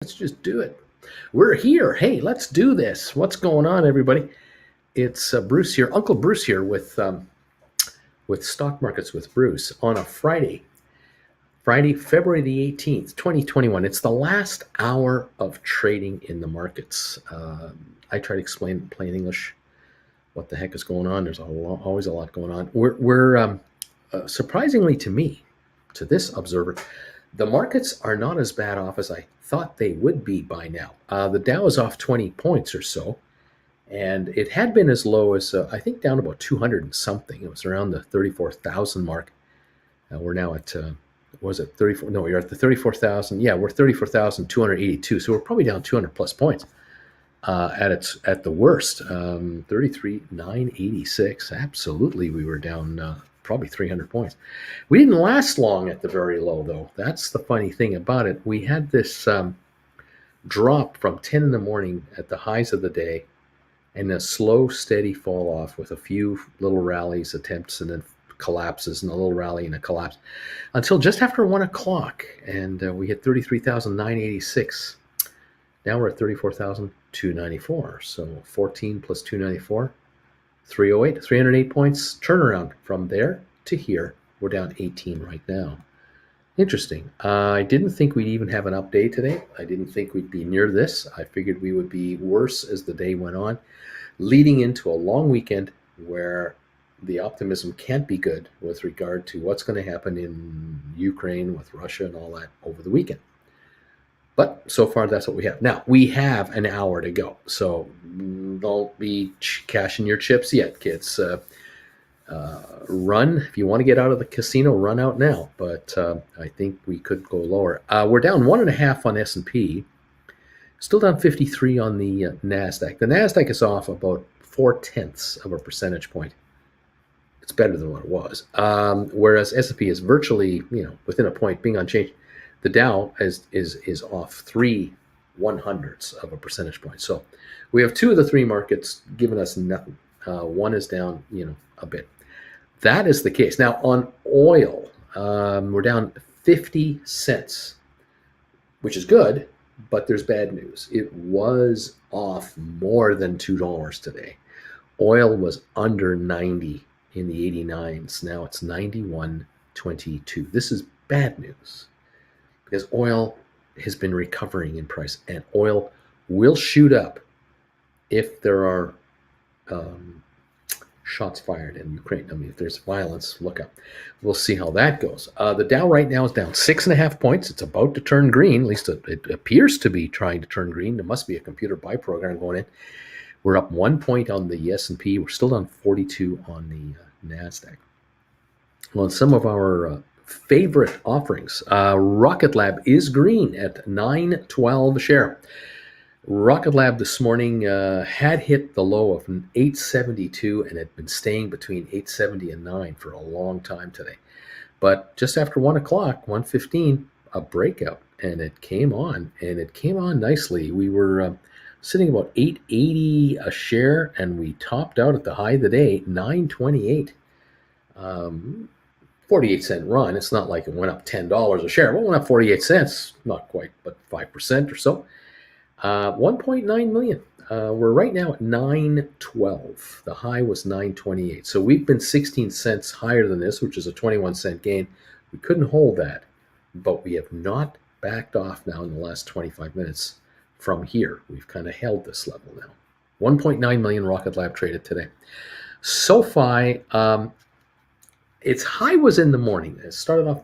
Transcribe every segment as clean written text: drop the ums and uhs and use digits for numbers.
Let's just do it. We're here. Hey, let's do this. What's going on, everybody? It's Bruce here, Uncle Bruce here with Stock Markets with Bruce on a Friday, February the 18th, 2021. It's the last hour of trading in the markets. I try to explain in plain English what the heck is going on. There's always a lot going on. We're surprisingly to me, to this observer, the markets are not as bad off as I thought they would be by now. The Dow is off 20 points or so, and it had been as low as, I think, down about 200 and something. It was around the 34,000 mark. We're now at, was it 34? No, you're at the 34,000. Yeah, we're 34,282. So we're probably down 200 plus points at the worst. 33,986. Absolutely, we were down probably 300 points. We didn't last long at the very low, though. That's the funny thing about it. We had this drop from 10 in the morning at the highs of the day and a slow, steady fall off with a few little rallies, attempts, and then collapses, and a little rally and a collapse until just after 1 o'clock. And we hit 33,986. Now we're at 34,294. So 14 plus 294. 308, 308 points turnaround from there to here. We're down 18 right now. Interesting. I didn't think we'd even have an up day today. I didn't think we'd be near this. I figured we would be worse as the day went on, leading into a long weekend where the optimism can't be good with regard to what's going to happen in Ukraine with Russia and all that over the weekend. But so far, that's what we have. Now, we have an hour to go, so don't be cashing your chips yet, kids. Run. If you want to get out of the casino, run out now. But I think we could go lower. We're down 1.5 on S&P. Still down 53 on the NASDAQ. The NASDAQ is off about 0.4 of a percentage point. It's better than what it was. Whereas S&P is virtually, within a point, being unchanged. The Dow is off 0.03 of a percentage point. So we have two of the three markets giving us nothing. One is down, a bit. That is the case. Now on oil, we're down 50 cents, which is good, but there's bad news. It was off more than $2 today. Oil was under 90 in the 89s. Now it's 91.22. This is bad news, because oil has been recovering in price, and oil will shoot up if there are shots fired in Ukraine. I mean, if there's violence, look up. We'll see how that goes. The Dow right now is down 6.5 points. It's about to turn green. At least it appears to be trying to turn green. There must be a computer buy program going in. We're up 1 point on the S&P. We're still down 42 on the NASDAQ. Well, on some of our favorite offerings, Rocket Lab is green at $9.12 a share. Rocket Lab this morning had hit the low of 872 and had been staying between 870 and 9 for a long time today. But just after 1 o'clock, 1:15, a breakout, and it came on, nicely. We were sitting about 880 a share, and we topped out at the high of the day, 928. 48-cent run. It's not like it went up $10 a share. Well, it went up 48 cents, not quite, but 5% or so. 1.9 million. We're right now at 912. The high was 928. So we've been 16 cents higher than this, which is a 21-cent gain. We couldn't hold that, but we have not backed off now in the last 25 minutes from here. We've kind of held this level now. 1.9 million Rocket Lab traded today. Sofi, its high was in the morning. It started off,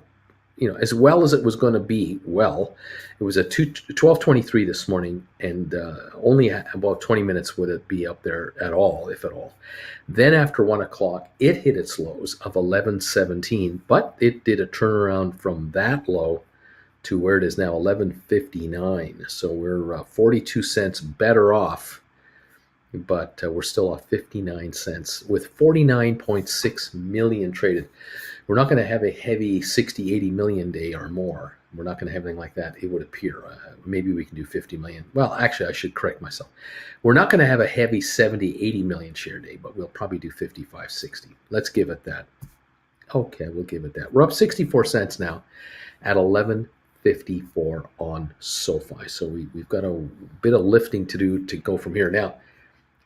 as well as it was going to be. Well, it was at 12:23 this morning, and only about 20 minutes would it be up there at all, if at all. Then after 1 o'clock, it hit its lows of 11.17, but it did a turnaround from that low to where it is now, 11.59. So we're 42 cents better off, but we're still off 59 cents with 49.6 million traded. We're not going to have a heavy 60, 80 million day or more. We're not going to have anything like that, it would appear. Maybe we can do 50 million. Well, actually, I should correct myself. We're not going to have a heavy 70, 80 million share day, but we'll probably do 55, 60. Let's give it that. Okay, we'll give it that. We're up 64 cents now at 11. 454 on Sofi. So we've got a bit of lifting to do to go from here. Now,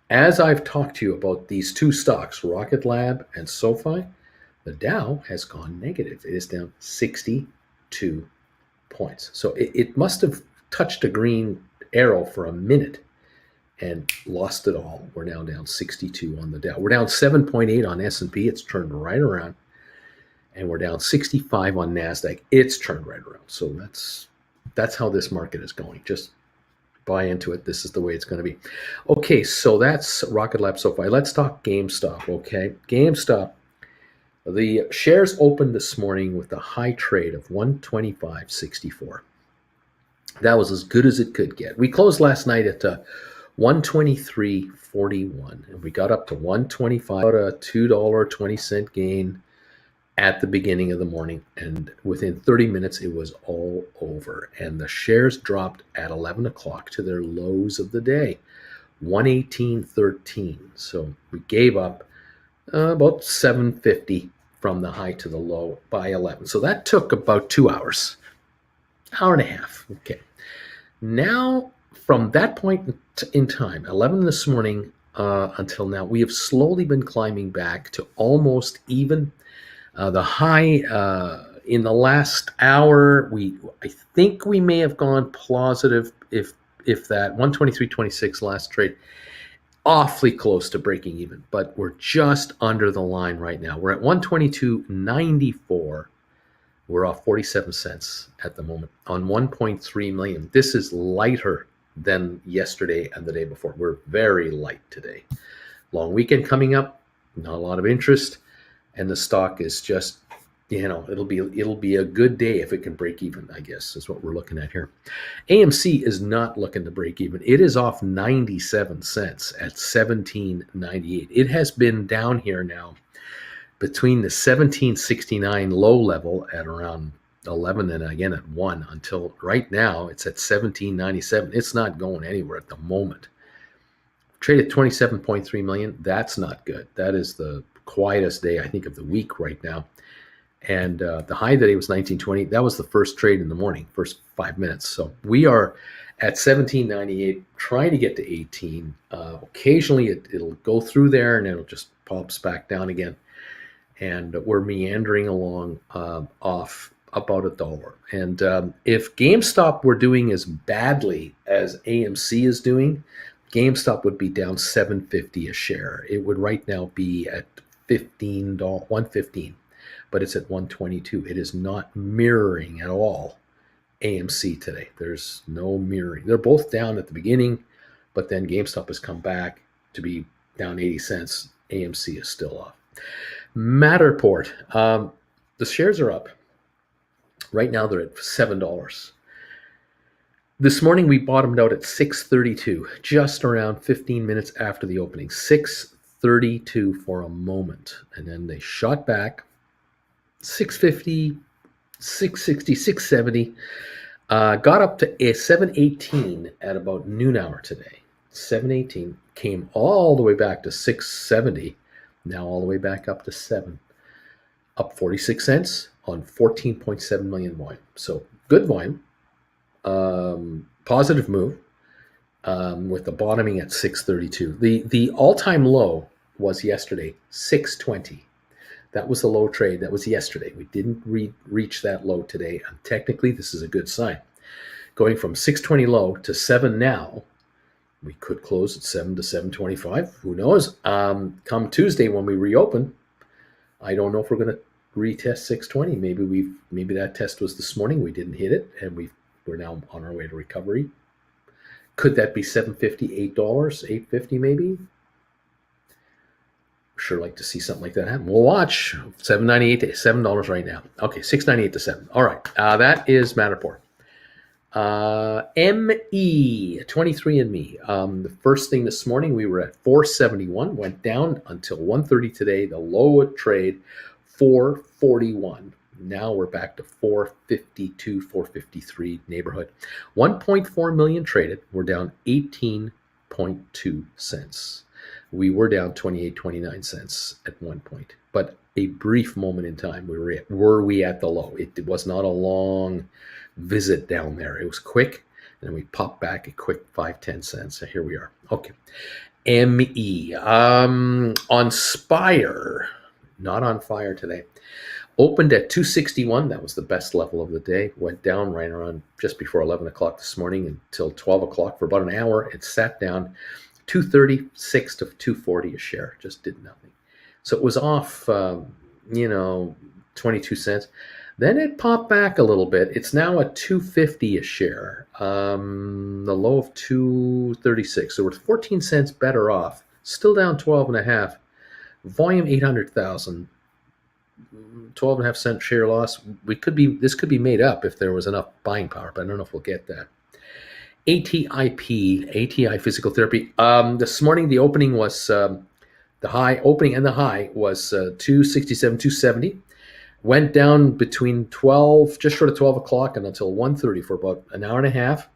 as I've talked to you about these two stocks, Rocket Lab and SoFi, the Dow has gone negative. It is down 62 points. So it must have touched a green arrow for a minute and lost it all. We're now down 62 on the Dow. We're down 7.8 on S&P. It's turned right around. And we're down 65 on NASDAQ. It's turned right around. So that's how this market is going. Just buy into it. This is the way it's going to be. Okay, so that's Rocket Lab SoFi. Let's talk GameStop, okay? GameStop, the shares opened this morning with a high trade of 125.64. That was as good as it could get. We closed last night at 123.41, and we got up to 125, about a $2.20 gain at the beginning of the morning, and within 30 minutes it was all over, and the shares dropped at 11 o'clock to their lows of the day, 118.13. So we gave up about 750 from the high to the low by 11. So that took about 2 hours, hour and a half. Okay, now from that point in time, 11 this morning until now, we have slowly been climbing back to almost even. The high in the last hour, I think we may have gone positive if that 123.26 last trade, awfully close to breaking even, but we're just under the line right now. We're at 122.94. We're off 47 cents at the moment on 1.3 million. This is lighter than yesterday and the day before. We're very light today. Long weekend coming up, not a lot of interest. And the stock is just, it'll be a good day if it can break even, I guess, is what we're looking at here. AMC is not looking to break even. It is off 97 cents at 17.98. It has been down here now between the 17.69 low level at around 11 and again at 1 until right now it's at 17.97. It's not going anywhere at the moment. Traded 27.3 million. That's not good. That is the quietest day, I think, of the week right now. And the high today was 1920. That was the first trade in the morning, first 5 minutes. So we are at 17.98, trying to get to 18. Occasionally it'll go through there and it'll just pops back down again. And we're meandering along off about $1. And if GameStop were doing as badly as AMC is doing, GameStop would be down $7.50 a share. It would right now be at $115, but it's at 122. It is not mirroring at all AMC today. There's no mirroring. They're both down at the beginning, but then GameStop has come back to be down 80 cents. AMC is still off. Matterport, the shares are up. Right now they're at $7. This morning we bottomed out at 632, just around 15 minutes after the opening. 632 for a moment, and then they shot back 650, 660, 670, got up to 718 at about noon hour today. 718 came all the way back to 670, now all the way back up to 7, up 46 cents on 14.7 million volume. So good volume, positive move. With the bottoming at 632. The all-time low was yesterday, 620. That was the low trade. That was yesterday. We didn't reach that low today. And technically, this is a good sign. Going from 620 low to 7 now, we could close at 7 to 725. Who knows? Come Tuesday when we reopen, I don't know if we're going to retest 620. Maybe that test was this morning. We didn't hit it, and we're now on our way to recovery. Could that be $7.50, $8, $8.50 maybe? Sure like to see something like that happen. We'll watch. $7.98 to $7 right now. Okay, $6.98 to $7. All right, that is Matterport. ME, 23andMe. The first thing this morning, we were at 471, went down until 1:30 today. The low trade, 441. Now we're back to 452, 453 neighborhood. 1.4 million traded. We're down 18.2 cents. We were down 28, 29 cents at one point, but a brief moment in time, were we at the low. It was not a long visit down there. It was quick, and we popped back a quick 5-10 cents. So here we are. Okay. ME. On Spire, not on fire today. Opened at 261. That was the best level of the day. Went down right around just before 11 o'clock this morning until 12 o'clock for about an hour. It sat down 236 to 240 a share. Just did nothing. So it was off, 22 cents. Then it popped back a little bit. It's now at 250 a share. The low of 236. So we're 14 cents better off. Still down 12 and a half. Volume 800,000. 12.5 cent share loss. This could be made up if there was enough buying power, but I don't know if we'll get that. ATI Physical Therapy. This morning the opening was the opening and the high was 267, 270. Went down between 12, just short of 12 o'clock, and until 1:30 for about an hour and a half.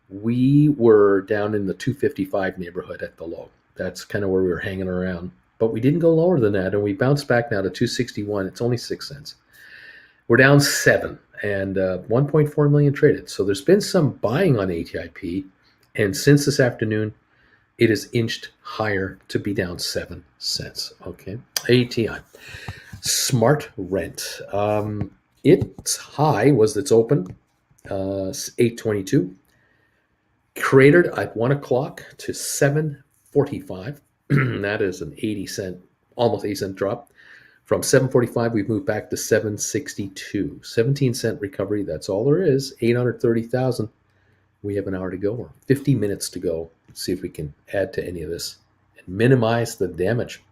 We were down in the 255 neighborhood at the low. That's kind of where we were hanging around. But we didn't go lower than that, and we bounced back now to 261. It's only 6 cents. We're down 7, and 1.4 million traded. So there's been some buying on ATIP, and since this afternoon, it has inched higher to be down 7 cents. Okay, ATI. Smart Rent. Its high was its open, 822. Cratered at 1 o'clock to 745. That is an 80 cent, almost 80 cent drop. From 745, we've moved back to 762. 17 cent recovery. That's all there is. 830,000. We have an hour to go, or 50 minutes to go. Let's see if we can add to any of this and minimize the damage.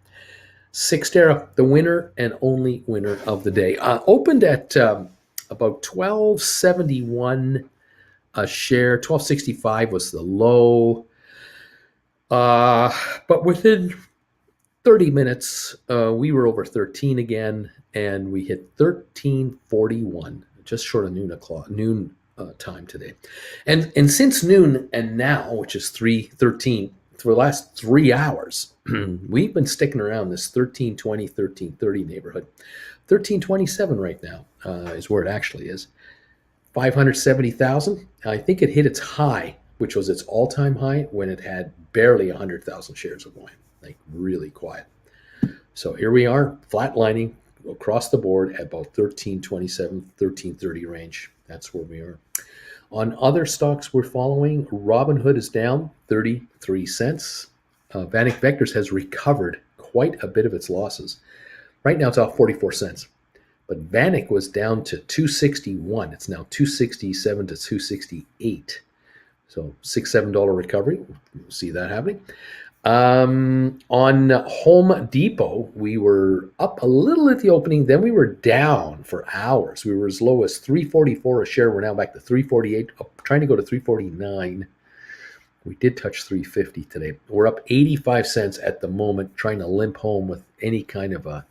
Cyxtera, the winner and only winner of the day. Opened at about 12.71 a share. 12.65 was the low. But within 30 minutes, we were over 13 again, and we hit 13.41, just short of noon time today. And since noon and now, which is 3:13, for the last 3 hours, we've been sticking around this 13.20, 13.30 neighborhood. 13.27 right now is where it actually is. 570,000. I think it hit its high, which was its all-time high when it had barely 100,000 shares of volume, like really quiet. So here we are, flatlining across the board at about 13.27, 13.30 range. That's where we are. On other stocks we're following, Robinhood is down 33 cents. Vanek Vectors has recovered quite a bit of its losses. Right now it's off 44 cents. But Vanek was down to 261. It's now 267 to 268. So $6-7 recovery. We'll see that happening. On Home Depot, we were up a little at the opening. Then we were down for hours. We were as low as 344 a share. We're now back to 348, trying to go to 349. We did touch 350 today. We're up 85 cents at the moment, trying to limp home with any kind of a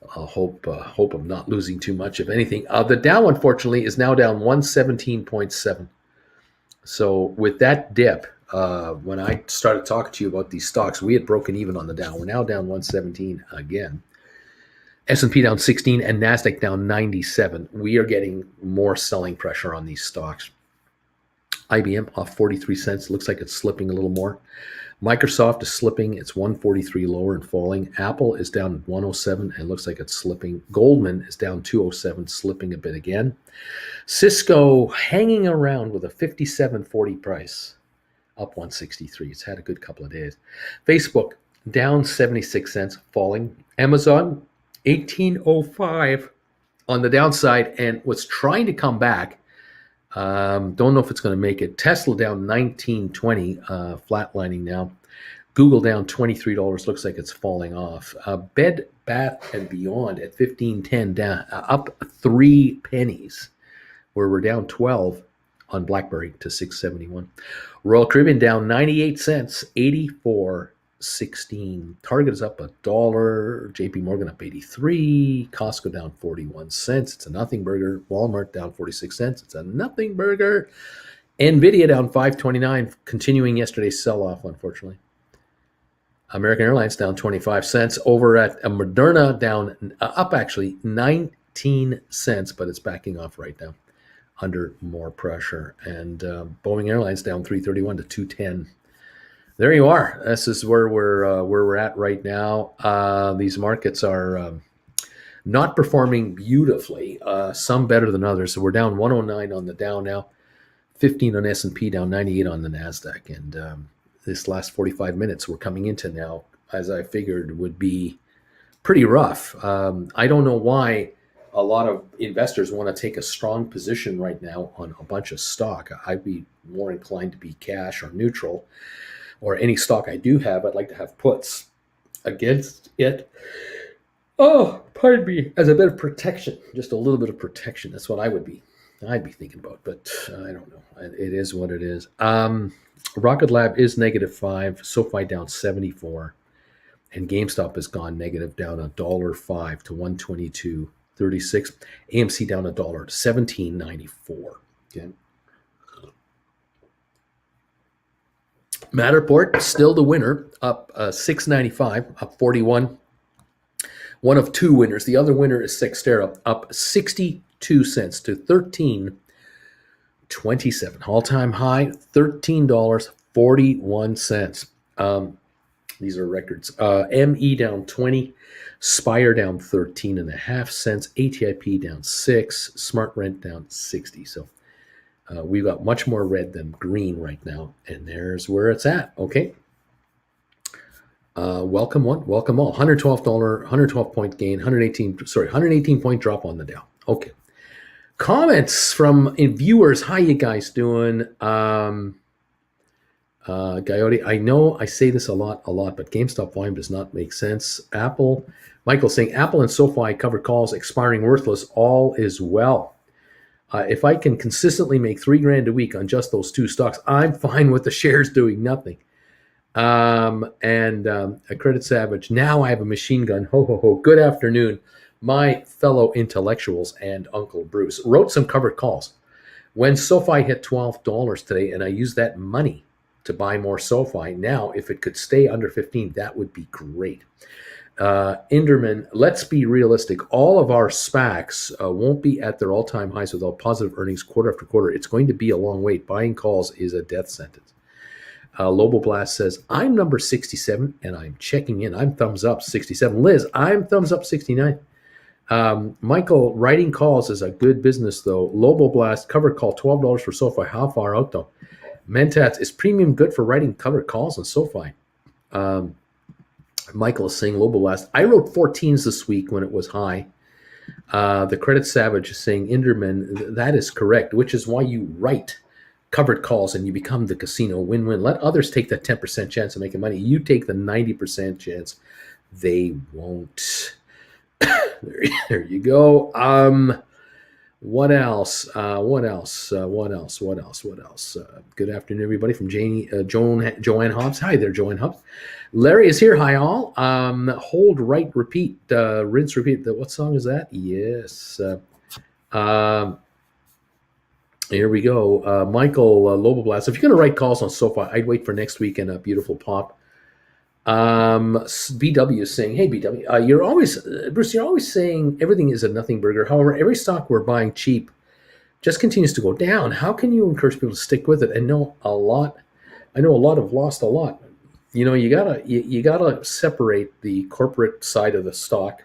hope of not losing too much of anything. The Dow, unfortunately, is now down 117.7. So with that dip, when I started talking to you about these stocks, we had broken even on the Dow. We're now down 117 again. S&P down 16 and NASDAQ down 97. We are getting more selling pressure on these stocks. IBM off 43 cents. Looks like it's slipping a little more. Microsoft is slipping. It's 143 lower and falling. Apple is down 107 and looks like it's slipping. Goldman is down 207, slipping a bit again. Cisco hanging around with a 57.40 price, up 163. It's had a good couple of days. Facebook down 76 cents, falling. Amazon 18.05 on the downside and was trying to come back. Don't know if it's going to make it. Tesla down 19.20, flatlining now. Google down $23. Looks like it's falling off. Bed Bath and Beyond at 15.10, down up 3 pennies, where we're down 12 on BlackBerry to 6.71. Royal Caribbean down 98 cents, 84.16. Target is up $1. JP Morgan up 83. Costco down 41 cents. It's a nothing burger. Walmart down 46 cents. It's a nothing burger. Nvidia down 5.29, continuing yesterday's sell-off, unfortunately. American Airlines down 25 cents. Over at Moderna down, up actually 19 cents, but it's backing off right now. under more pressure. And Boeing Airlines down 331 to 210. There you are. This is where we're at right now. These markets are not performing beautifully. Some better than others. So we're down 109 on the Dow now, 15 on S&P, down 98 on the Nasdaq. And this last 45 minutes we're coming into now, as I figured, would be pretty rough. I don't know why a lot of investors want to take a strong position right now on a bunch of stock. I'd be more inclined to be cash or neutral, or any stock I do have, I'd like to have puts against it. Oh, pardon me, as a bit of protection, just a little bit of protection. That's what I'd be thinking about, but I don't know. It is what it is. Rocket Lab is -5, SoFi down 74, and GameStop has gone negative, down $1.05 to 122.36. AMC down $1 to 17.94. Okay. Matterport still the winner, up 6.95, up 41. One of two winners. The other winner is Sextera, up 62 cents to 13.27. All-time high, $13.41. These are records. ME down 20, Spire down 13.5 cents, ATIP down 6, Smart Rent down 60. So we've got much more red than green right now, and there's where it's at. Okay. Welcome one, welcome all. $112, 112 point gain, 118 point drop on the Dow. Okay. Comments from viewers. How you guys doing? Coyote, I know I say this a lot, but GameStop volume does not make sense. Michael saying Apple and SoFi covered calls expiring worthless. All is well. If I can consistently make $3,000 a week on just those two stocks, I'm fine with the shares doing nothing. A Credit Savage. Now I have a machine gun. Ho, ho, ho. Good afternoon, my fellow intellectuals and Uncle Bruce. Wrote some covered calls. When SoFi hit $12 today, and I used that money to buy more SoFi. Now, if it could stay under 15, that would be great. Inderman, let's be realistic. All of our SPACs won't be at their all-time highs without positive earnings quarter after quarter. It's going to be a long wait. Buying calls is a death sentence. Loboblast says, I'm number 67, and I'm checking in. I'm thumbs up 67. Liz, I'm thumbs up 69. Michael, writing calls is a good business, though. Loboblast, covered call, $12 for SoFi. How far out, though? Mentats, is premium good for writing covered calls on SoFi? Michael is saying Loboblast. I wrote 14s this week when it was high. The Credit Savage is saying, Inderman, that is correct, which is why you write covered calls and you become the casino win-win. Let others take that 10% chance of making money. You take the 90% chance. They won't. There you go. What else? What else? Good afternoon, everybody, from Joanne Hobbs. Hi there, Joanne Hobbs. Larry is here. Hi, all. Hold, right, repeat, rinse, repeat. What song is that? Yes. Here we go. Michael Loboblast. If you're going to write calls on SoFi, I'd wait for next week and a beautiful pop. BW is saying, hey, BW, Bruce, you're always saying everything is a nothing burger. However, every stock we're buying cheap just continues to go down. How can you encourage people to stick with it? I know a lot have lost a lot. You know, you gotta separate the corporate side of the stock,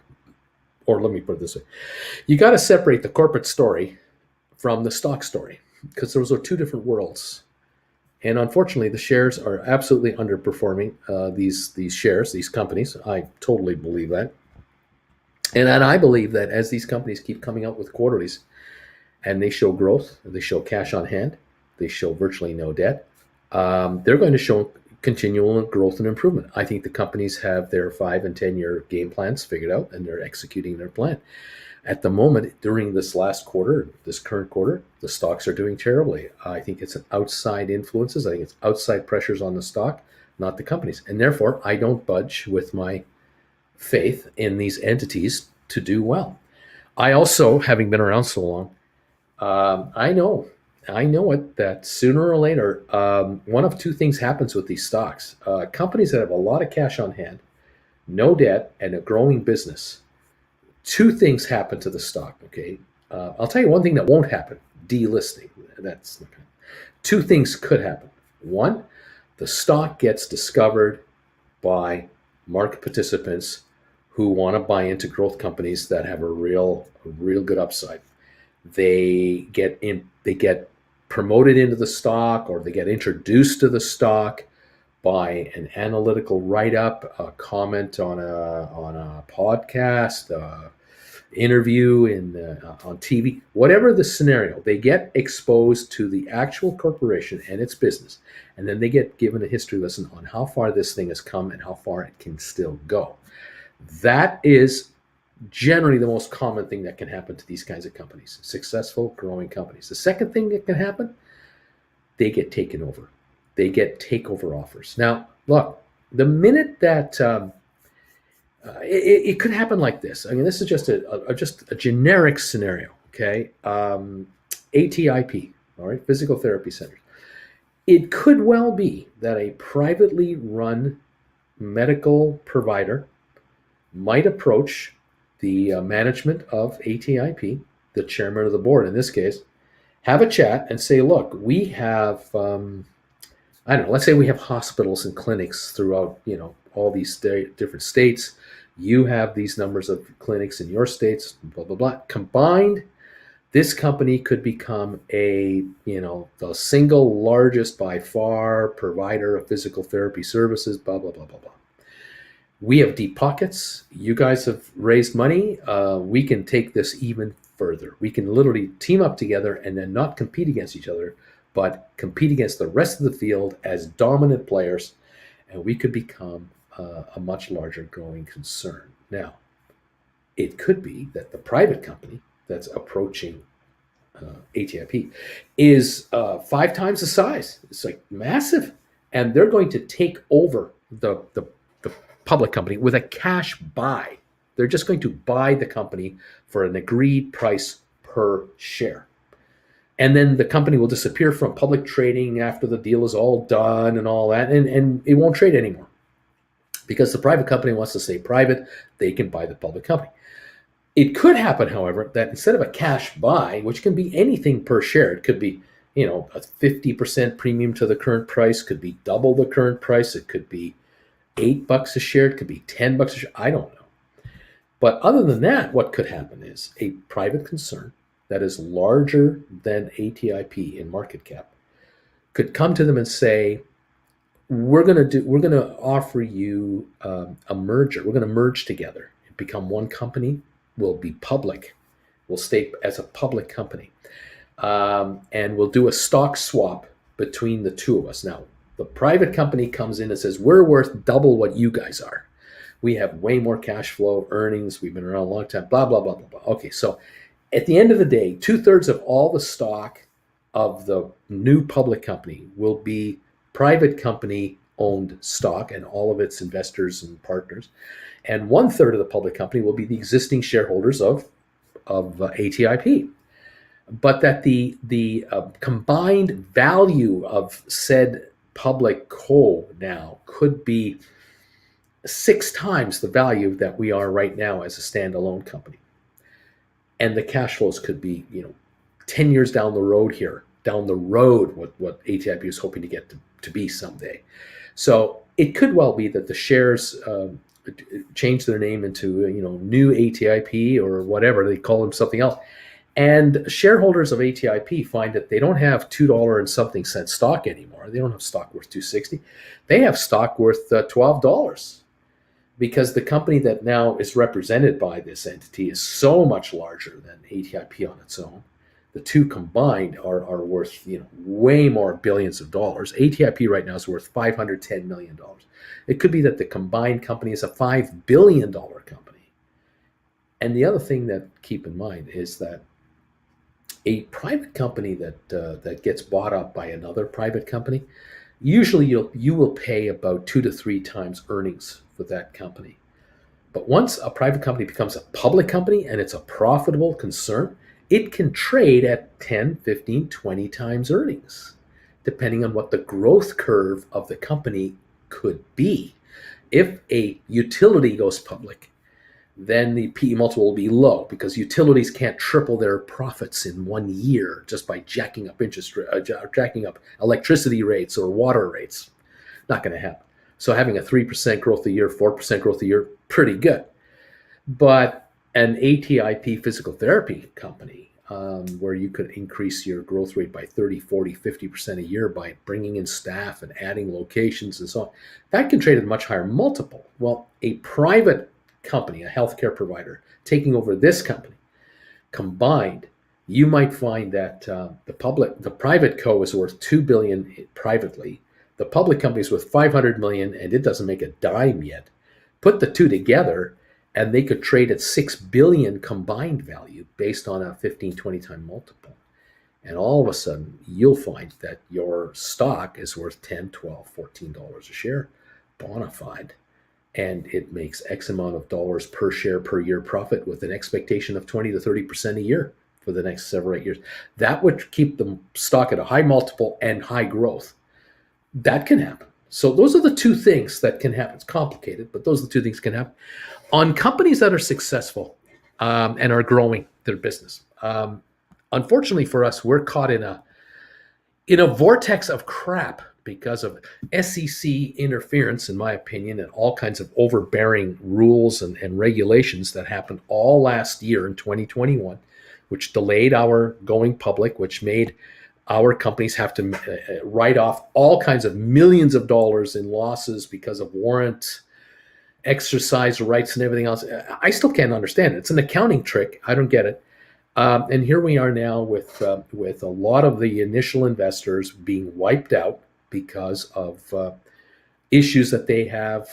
or let me put it this way. You got to separate the corporate story from the stock story, because those are two different worlds. And unfortunately, the shares are absolutely underperforming, these shares, these companies. I totally believe that. And I believe that as these companies keep coming out with quarterlies and they show growth, they show cash on hand, they show virtually no debt, they're going to show continual growth and improvement. I think the companies have their 5 and 10-year game plans figured out, and they're executing their plan. At the moment, during this last quarter, this current quarter, the stocks are doing terribly. I think it's an outside influences. I think it's outside pressures on the stock, not the companies. And therefore, I don't budge with my faith in these entities to do well. I also, having been around so long, I know it, that sooner or later, one of two things happens with these stocks. Companies that have a lot of cash on hand, no debt, and a growing business. Two things happen to the stock, okay? I'll tell you one thing that won't happen: delisting. That's two things could happen. One, the stock gets discovered by market participants who want to buy into growth companies that have a real good upside. They get promoted into the stock, or they get introduced to the stock by an analytical write-up, a comment on a podcast, interview on TV, whatever the scenario. They get exposed to the actual corporation and its business, and then they get given a history lesson on how far this thing has come and how far it can still go. That is generally the most common thing that can happen to these kinds of companies, successful, growing companies. The second thing that can happen, they get taken over. They get takeover offers. Now, look, the minute that it could happen like this. I mean, this is just a generic scenario. Okay, ATIP, all right, physical therapy centers. It could well be that a privately run medical provider might approach the management of ATIP, the chairman of the board in this case, have a chat and say, look, we have, I don't know, let's say we have hospitals and clinics throughout, all these different states. You have these numbers of clinics in your states, blah, blah, blah. Combined, this company could become the single largest by far provider of physical therapy services, blah, blah, blah, blah, blah. We have deep pockets. You guys have raised money. We can take this even further. We can literally team up together and then not compete against each other, but compete against the rest of the field as dominant players, and we could become a much larger growing concern. Now, it could be that the private company that's approaching ATIP is 5 times the size. It's like massive, and they're going to take over the public company with a cash buy. They're just going to buy the company for an agreed price per share. And then the company will disappear from public trading after the deal is all done and all that, and it won't trade anymore. Because the private company wants to stay private, they can buy the public company. It could happen, however, that instead of a cash buy, which can be anything per share, it could be, a 50% premium to the current price, could be double the current price, it could be $8 a share, it could be $10 a share, I don't know. But other than that, what could happen is a private concern that is larger than ATIP in market cap could come to them and say, we're going to offer you a merger. We're going to merge together and become one company. We'll be public. We'll stay as a public company. And we'll do a stock swap between the two of us. Now, the private company comes in and says, we're worth double what you guys are. We have way more cash flow, earnings. We've been around a long time, blah, blah, blah, blah, blah. Okay, so at the end of the day, 2/3 of all the stock of the new public company will be private company owned stock and all of its investors and partners. And 1/3 of the public company will be the existing shareholders of ATIP. But that the combined value of said public co now could be 6 times the value that we are right now as a standalone company. And the cash flows could be, 10 years down the road what ATIP is hoping to get to be someday. So it could well be that the shares change their name into, new ATIP or whatever, they call them something else. And shareholders of ATIP find that they don't have $2 and something cent stock anymore. They don't have stock worth $2.60. They have stock worth $12, because the company that now is represented by this entity is so much larger than ATIP on its own. The two combined are worth way more billions of dollars. ATIP right now is worth $510 million. It could be that the combined company is a $5 billion company. And the other thing that keep in mind is that a private company that gets bought up by another private company, usually you will pay about 2 to 3 times earnings for that company. But once a private company becomes a public company and it's a profitable concern, it can trade at 10, 15, 20 times earnings, depending on what the growth curve of the company could be. If a utility goes public, then the PE multiple will be low because utilities can't triple their profits in 1 year just by jacking up jacking up electricity rates or water rates. Not going to happen. So having a 3% growth a year, 4% growth a year, pretty good. But an ATIP physical therapy company, where you could increase your growth rate by 30, 40, 50% a year by bringing in staff and adding locations and so on, that can trade at a much higher multiple. Well, a private company, a healthcare provider, taking over this company, combined, you might find that the private co is worth $2 billion privately. The public company is worth $500 million, and it doesn't make a dime yet. Put the two together, and they could trade at $6 billion combined value based on a 15, 20 time multiple. And all of a sudden, you'll find that your stock is worth $10, $12, $14 a share, bona fide. And it makes X amount of dollars per share per year profit with an expectation of 20 to 30% a year for the next 7 or 8 years. That would keep the stock at a high multiple and high growth. That can happen. So those are the two things that can happen. It's complicated, but those are the two things that can happen. On companies that are successful and are growing their business, unfortunately for us, we're caught in a vortex of crap because of SEC interference, in my opinion, and all kinds of overbearing rules and regulations that happened all last year in 2021, which delayed our going public, which made our companies have to write off all kinds of millions of dollars in losses because of warrant exercise rights and everything else. I still can't understand it. It's an accounting trick. I don't get it. And here we are now with a lot of the initial investors being wiped out because of issues that they have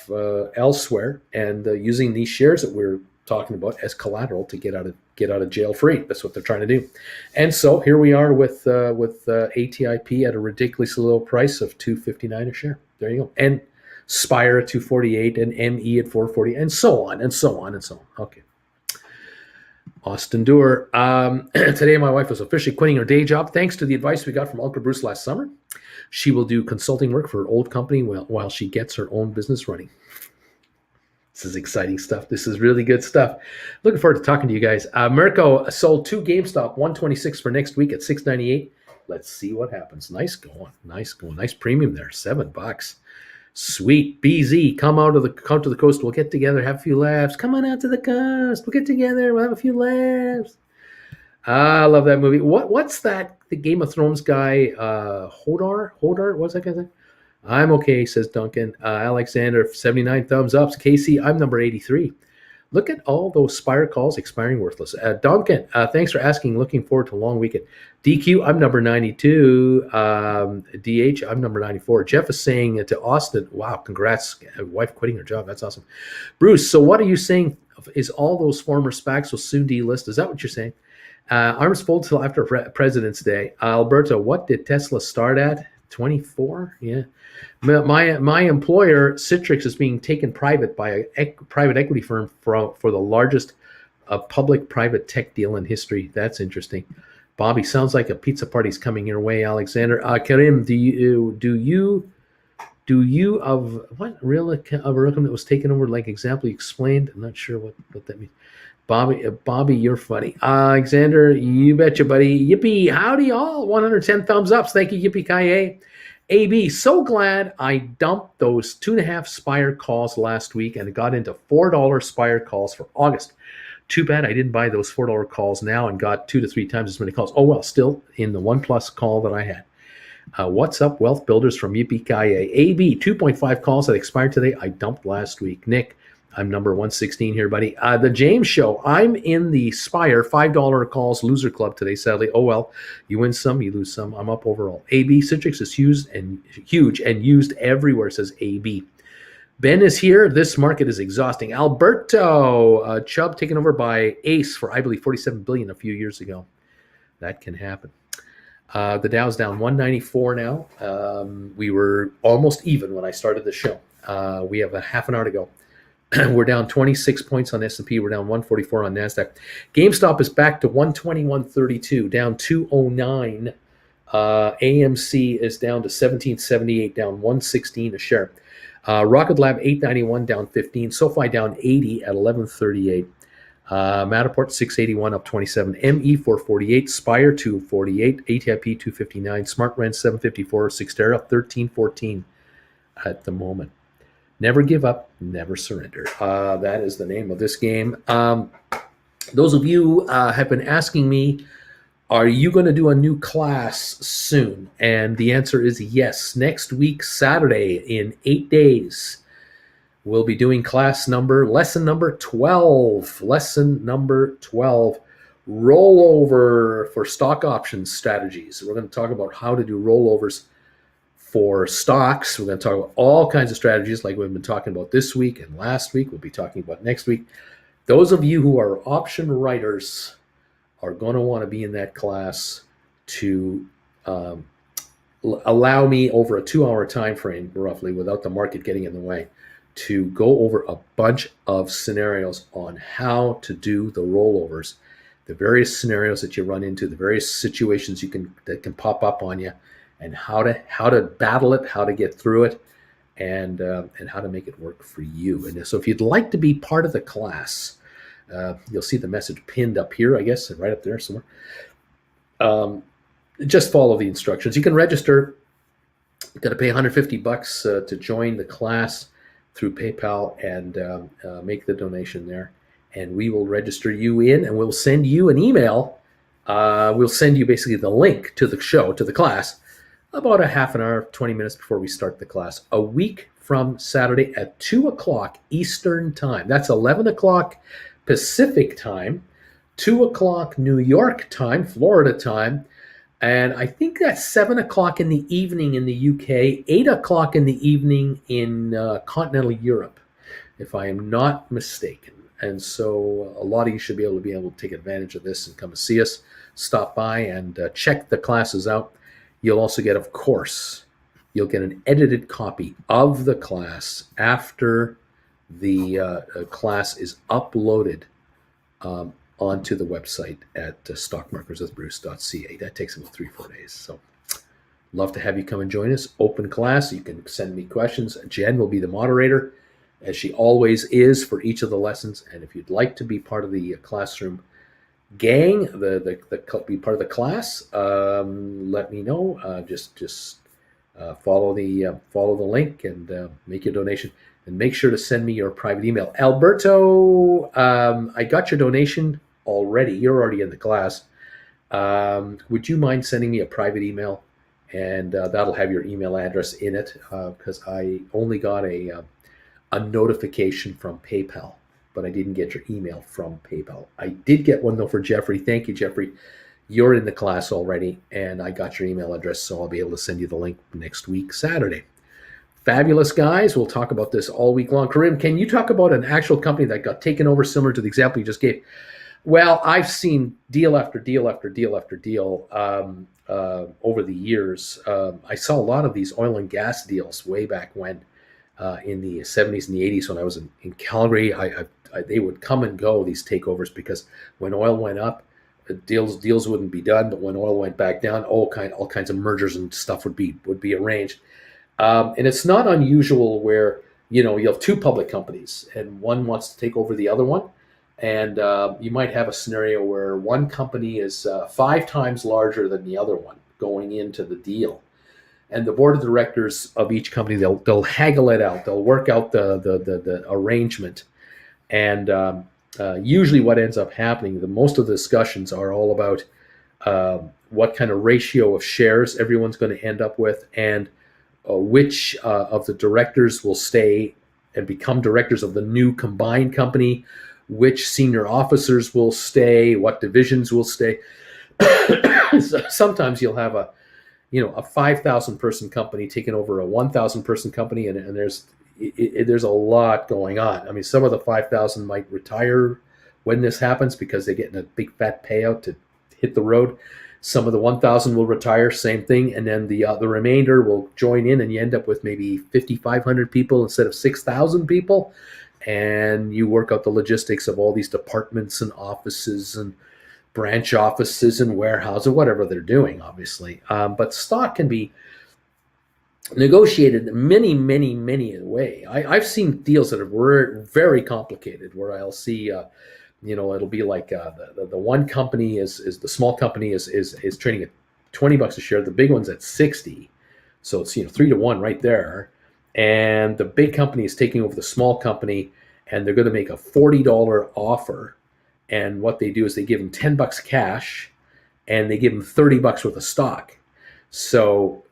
elsewhere, and using these shares that we're talking about as collateral to get out of jail free. That's what they're trying to do. And so here we are with ATIP at a ridiculously low price of $2.59 a share. There you go. And Spire at $2.48 and ME at $4.40, and so on and so on and so on. Okay. Austin Doer. Today, my wife was officially quitting her day job thanks to the advice we got from Uncle Bruce last summer. She will do consulting work for her old company while she gets her own business running. This is exciting stuff. This is really good stuff. Looking forward to talking to you guys. Mirko sold 2 Gamestop, 126 for next week at $6.98. Let's see what happens. Nice going. Nice premium there. $7. Sweet. BZ, come to the coast. We'll get together, have a few laughs. Come on out to the coast. We'll get together. We'll have a few laughs. I love that movie. What's that? The Game of Thrones guy, Hodor? What's that guy's name? I'm okay, says Duncan. Alexander, 79 thumbs ups. Casey, I'm number 83. Look at all those Spire calls expiring worthless. Duncan, thanks for asking. Looking forward to a long weekend. DQ, I'm number 92. DH, I'm number 94. Jeff is saying to Austin, wow, congrats. Wife quitting her job. That's awesome. Bruce, so what are you saying? Is all those former SPACs will soon delist? Is that what you're saying? Arms fold till after President's Day. Alberto, what did Tesla start at? 24? Yeah. My employer, Citrix, is being taken private by a private equity firm for the largest public-private tech deal in history. That's interesting. Bobby, sounds like a pizza party's coming your way. Alexander, Karim, do you of what real of a rhythm that was taken over? Like example you explained. I'm not sure what that means. Bobby, you're funny. Alexander, you betcha, buddy. Yippee, howdy all. 110 thumbs ups. Thank you, yippee ki AB, so glad I dumped those 2.5 Spire calls last week and got into $4 Spire calls for August. Too bad I didn't buy those $4 calls now and got 2 to 3 times as many calls. Oh, well, still in the OnePlus call that I had. What's up, Wealth Builders from Yippee ki AB, 2.5 calls that expired today. I dumped last week. Nick, I'm number 116 here, buddy. The James Show. I'm in the Spire $5 calls loser club today, sadly. Oh, well, you win some, you lose some. I'm up overall. AB, Citrix is huge and used everywhere, says AB. Ben is here. This market is exhausting. Alberto, Chubb taken over by Ace for, I believe, $47 billion a few years ago. That can happen. The Dow's down 194 now. We were almost even when I started the show. We have a half an hour to go. We're down 26 points on S&P. We're down 144 on NASDAQ. GameStop is back to 121.32, down 209. AMC is down to 17.78, down 116 a share. Rocket Lab 891 down 15. Sofi down 80 at 1138. Matterport 681 up 27. ME 448. Spire 248. ATIP 259. Smart Rent 754. Sixtera 1314 at the moment. Never give up, never surrender. That is the name of this game. Those of you have been asking me, are you going to do a new class soon? And the answer is yes. Next week, Saturday, in 8 days, we'll be doing lesson number 12. Lesson number 12, rollover for stock options strategies. We're going to talk about how to do rollovers for stocks. We're going to talk about all kinds of strategies like we've been talking about this week and last week. We'll be talking about next week. Those of you who are option writers are going to want to be in that class to allow me over a 2-hour time frame, roughly, without the market getting in the way, to go over a bunch of scenarios on how to do the rollovers, the various scenarios that you run into, the various situations that can pop up on you, and how to battle it, how to get through it, and how to make it work for you. And so if you'd like to be part of the class, you'll see the message pinned up here, I guess, right up there somewhere. Just follow the instructions. You can register. You've got to pay $150 to join the class through PayPal and make the donation there. And we will register you in, and we'll send you an email. We'll send you basically the link to the show, to the class, about a half an hour, 20 minutes before we start the class, a week from Saturday at 2 o'clock Eastern time. That's 11 o'clock Pacific time, 2 o'clock New York time, Florida time, and I think that's 7 o'clock in the evening in the UK, 8 o'clock in the evening in continental Europe, if I am not mistaken. And so a lot of you should be able to take advantage of this and come and see us, stop by and check the classes out. You'll also get, of course, you'll get an edited copy of the class after the class is uploaded onto the website at stockmarkerswithbruce.ca. That takes about 3-4 days. So love to have you come and join us. Open class. You can send me questions. Jen will be the moderator, as she always is for each of the lessons. And if you'd like to be part of the classroom gang, be part of the class, let me know. Just follow the link and make your donation, and make sure to send me your private email. Alberto, I got your donation already. You're already in the class. Would you mind sending me a private email, and that'll have your email address in it, because I only got a notification from PayPal, but I didn't get your email from PayPal. I did get one, though, for Jeffrey. Thank you, Jeffrey. You're in the class already, and I got your email address, so I'll be able to send you the link next week, Saturday. Fabulous, guys. We'll talk about this all week long. Karim, can you talk about an actual company that got taken over similar to the example you just gave? Well, I've seen deal after deal after deal after deal over the years. I saw a lot of these oil and gas deals way back when, in the 70s and the 80s when I was in Calgary. They would come and go, these takeovers, because when oil went up, deals wouldn't be done, but when oil went back down, all kinds of mergers and stuff would be arranged. And it's not unusual where you have two public companies and one wants to take over the other one, and you might have a scenario where one company is 5 times larger than the other one going into the deal. And the board of directors of each company, they'll haggle it out. They'll work out the arrangement. And usually what ends up happening, most of the discussions are all about what kind of ratio of shares everyone's going to end up with, and which of the directors will stay and become directors of the new combined company, which senior officers will stay, what divisions will stay. So sometimes you'll have a 5,000 person company taking over a 1,000 person company, and there's a lot going on. I mean, some of the 5,000 might retire when this happens because they're getting a big fat payout to hit the road. Some of the 1,000 will retire, same thing, and then the remainder will join in, and you end up with maybe 5,500 people instead of 6,000 people, and you work out the logistics of all these departments and offices and branch offices and warehouses, or whatever they're doing, obviously. But stock can be negotiated many a way. I've seen deals that were very complicated where I'll see, it'll be like the one company is the small company is trading at $20 a share. The big one's at 60. So it's 3 to 1 right there. And the big company is taking over the small company and they're going to make a $40 offer. And what they do is they give them $10 cash and they give them $30 worth of stock. So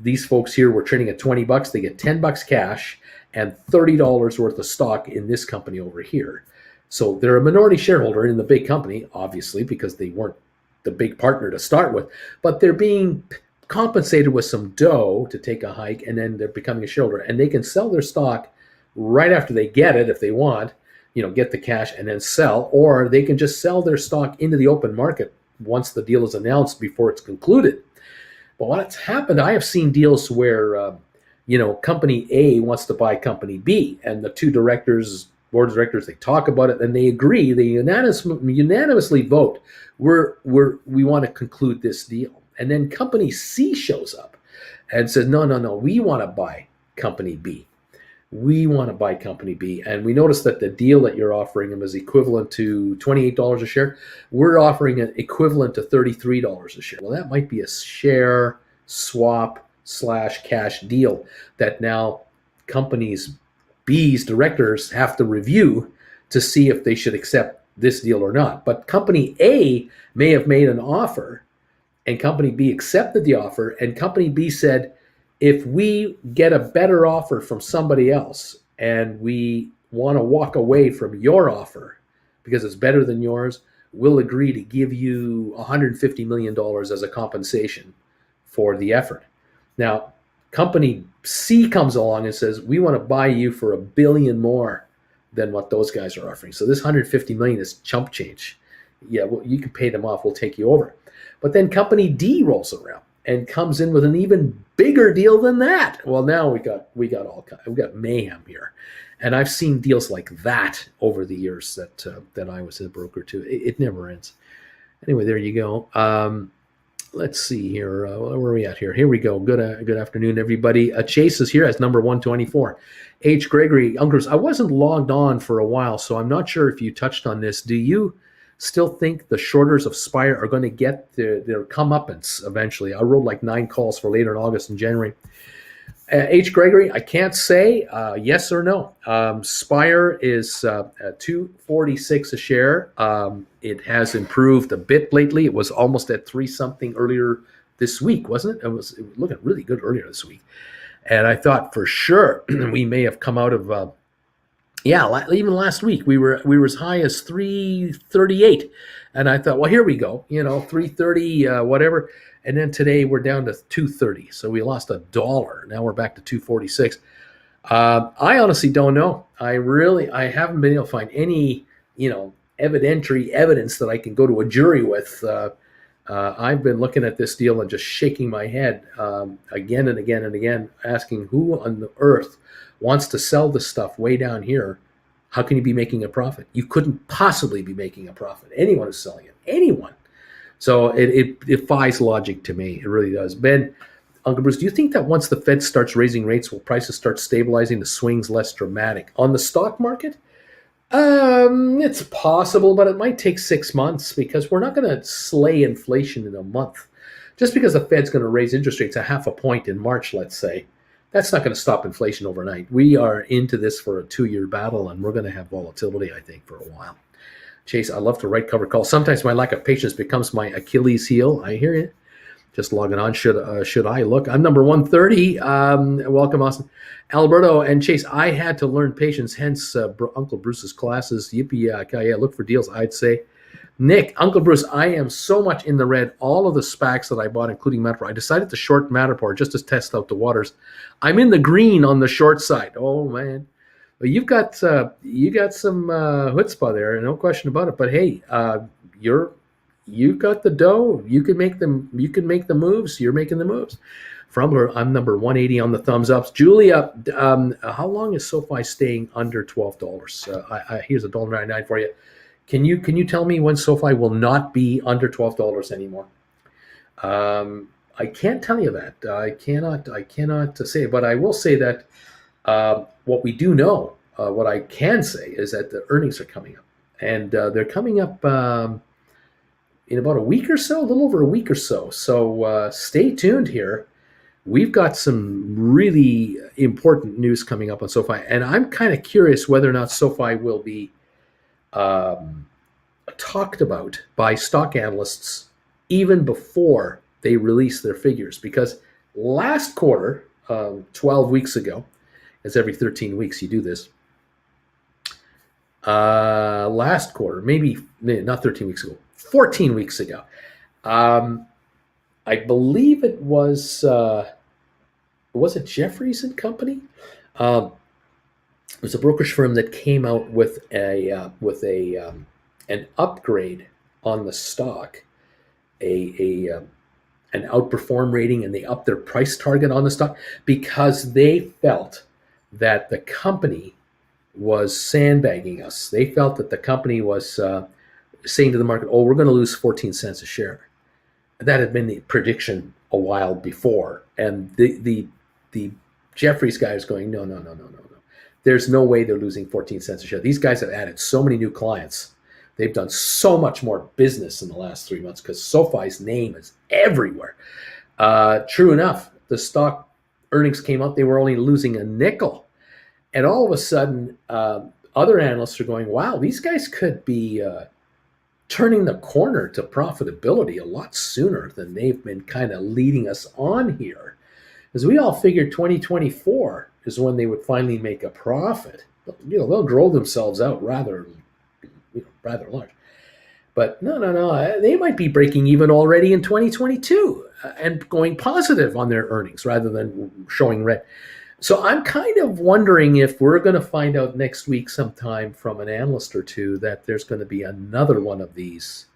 these folks here were trading at $20. They get $10 cash and $30 worth of stock in this company over here. So they're a minority shareholder in the big company, obviously, because they weren't the big partner to start with, but they're being compensated with some dough to take a hike, and then they're becoming a shareholder, and they can sell their stock right after they get it if they want, get the cash and then sell, or they can just sell their stock into the open market once the deal is announced before it's concluded. But what's happened, I have seen deals where, company A wants to buy company B, and the two board of directors, they talk about it and they agree. They unanimously vote. We want to conclude this deal, and then company C shows up and says, no, we want to buy company B. We want to buy company B. And we noticed that the deal that you're offering them is equivalent to $28 a share. We're offering an equivalent to $33 a share. Well, that might be a share swap / cash deal that now companies B's directors have to review to see if they should accept this deal or not. But company A may have made an offer and company B accepted the offer, and company B said, if we get a better offer from somebody else and we want to walk away from your offer because it's better than yours, we'll agree to give you $150 million as a compensation for the effort. Now, company C comes along and says, we want to buy you for $1 billion more than what those guys are offering. So this $150 million is chump change. Yeah, well, you can pay them off. We'll take you over. But then company D rolls around and comes in with an even bigger deal than that. Well, now we got mayhem here, and I've seen deals like that over the years that I was a broker to. It never ends. Anyway, there you go. Let's see here. Where are we at here? Here we go. Good afternoon, everybody. Chase is here as number 124. H. Gregory, Uncles, I wasn't logged on for a while, so I'm not sure if you touched on this. Do you still think the shorters of Spire are going to get their comeuppance eventually? I wrote like 9 calls for later in August and January. H. Gregory, I can't say yes or no. Spire is at $2.46 a share. It has improved a bit lately. It was almost at 3 something earlier this week, wasn't it? It was looking really good earlier this week. And I thought for sure we may have come out of even last week we were as high as 338, and I thought, well, here we go, 330, whatever. And then today we're down to 230, so we lost $1. Now we're back to 246. I honestly don't know. I haven't been able to find any, evidentiary evidence that I can go to a jury with. I've been looking at this deal and just shaking my head again and again and again, asking who on the earth wants to sell this stuff way down here. How can you be making a profit? You couldn't possibly be making a profit. Anyone who's selling it, anyone. So it defies logic to me. It really does. Ben, Uncle Bruce, do you think that once the Fed starts raising rates, will prices start stabilizing, the swings less dramatic? On the stock market, it's possible, but it might take 6 months because we're not going to slay inflation in a month. Just because the Fed's going to raise interest rates a 0.5 point in March, let's say, that's not going to stop inflation overnight. We are into this for a 2-year battle, and we're going to have volatility, I think, for a while. Chase, I love to write cover calls. Sometimes my lack of patience becomes my Achilles heel. I hear you. Just logging on. Should I look? I'm number 130. Welcome, Austin. Alberto and Chase, I had to learn patience, hence Uncle Bruce's classes. Yippee, look for deals, I'd say. Nick, Uncle Bruce, I am so much in the red. All of the SPACs that I bought, including Matterport, I decided to short Matterport just to test out the waters. I'm in the green on the short side. Oh, man. But you got some chutzpah there, no question about it. But hey, you've got the dough. You can make them. You can make the moves. You're making the moves. From I'm number 180 on the thumbs ups. Julia, how long is SoFi staying under $12? Here's $1.99 for you. Can you tell me when SoFi will not be under $12 anymore? I can't tell you that. I cannot say, but I will say that what we do know, what I can say is that the earnings are coming up, and they're coming up in about a week or so, a little over a week or so. So stay tuned here. We've got some really important news coming up on SoFi, and I'm kind of curious whether or not SoFi will be um, talked about by stock analysts even before they release their figures. Because last quarter, 12 weeks ago, as every 13 weeks you do this, last quarter, maybe not 13 weeks ago, 14 weeks ago, um, I believe it was it Jeffries and Company? Um, it was a brokerage firm that came out with an upgrade on the stock, a an outperform rating, and they upped their price target on the stock because they felt that the company was sandbagging us. They felt that the company was saying to the market, "Oh, we're going to lose 14 cents a share." That had been the prediction a while before, and the Jeffries guy is going, "No, no, no, no, no, no. There's no way they're losing 14 cents a share. These guys have added so many new clients. They've done so much more business in the last 3 months because SoFi's name is everywhere." True enough, the stock earnings came out. They were only losing a nickel. And all of a sudden, other analysts are going, "Wow, these guys could be turning the corner to profitability a lot sooner than they've been kind of leading us on here." Because we all figured 2024 is when they would finally make a profit. They'll grow themselves out rather large. But no, no, no. They might be breaking even already in 2022 and going positive on their earnings rather than showing red. So I'm kind of wondering if we're going to find out next week sometime from an analyst or two that there's going to be another one of these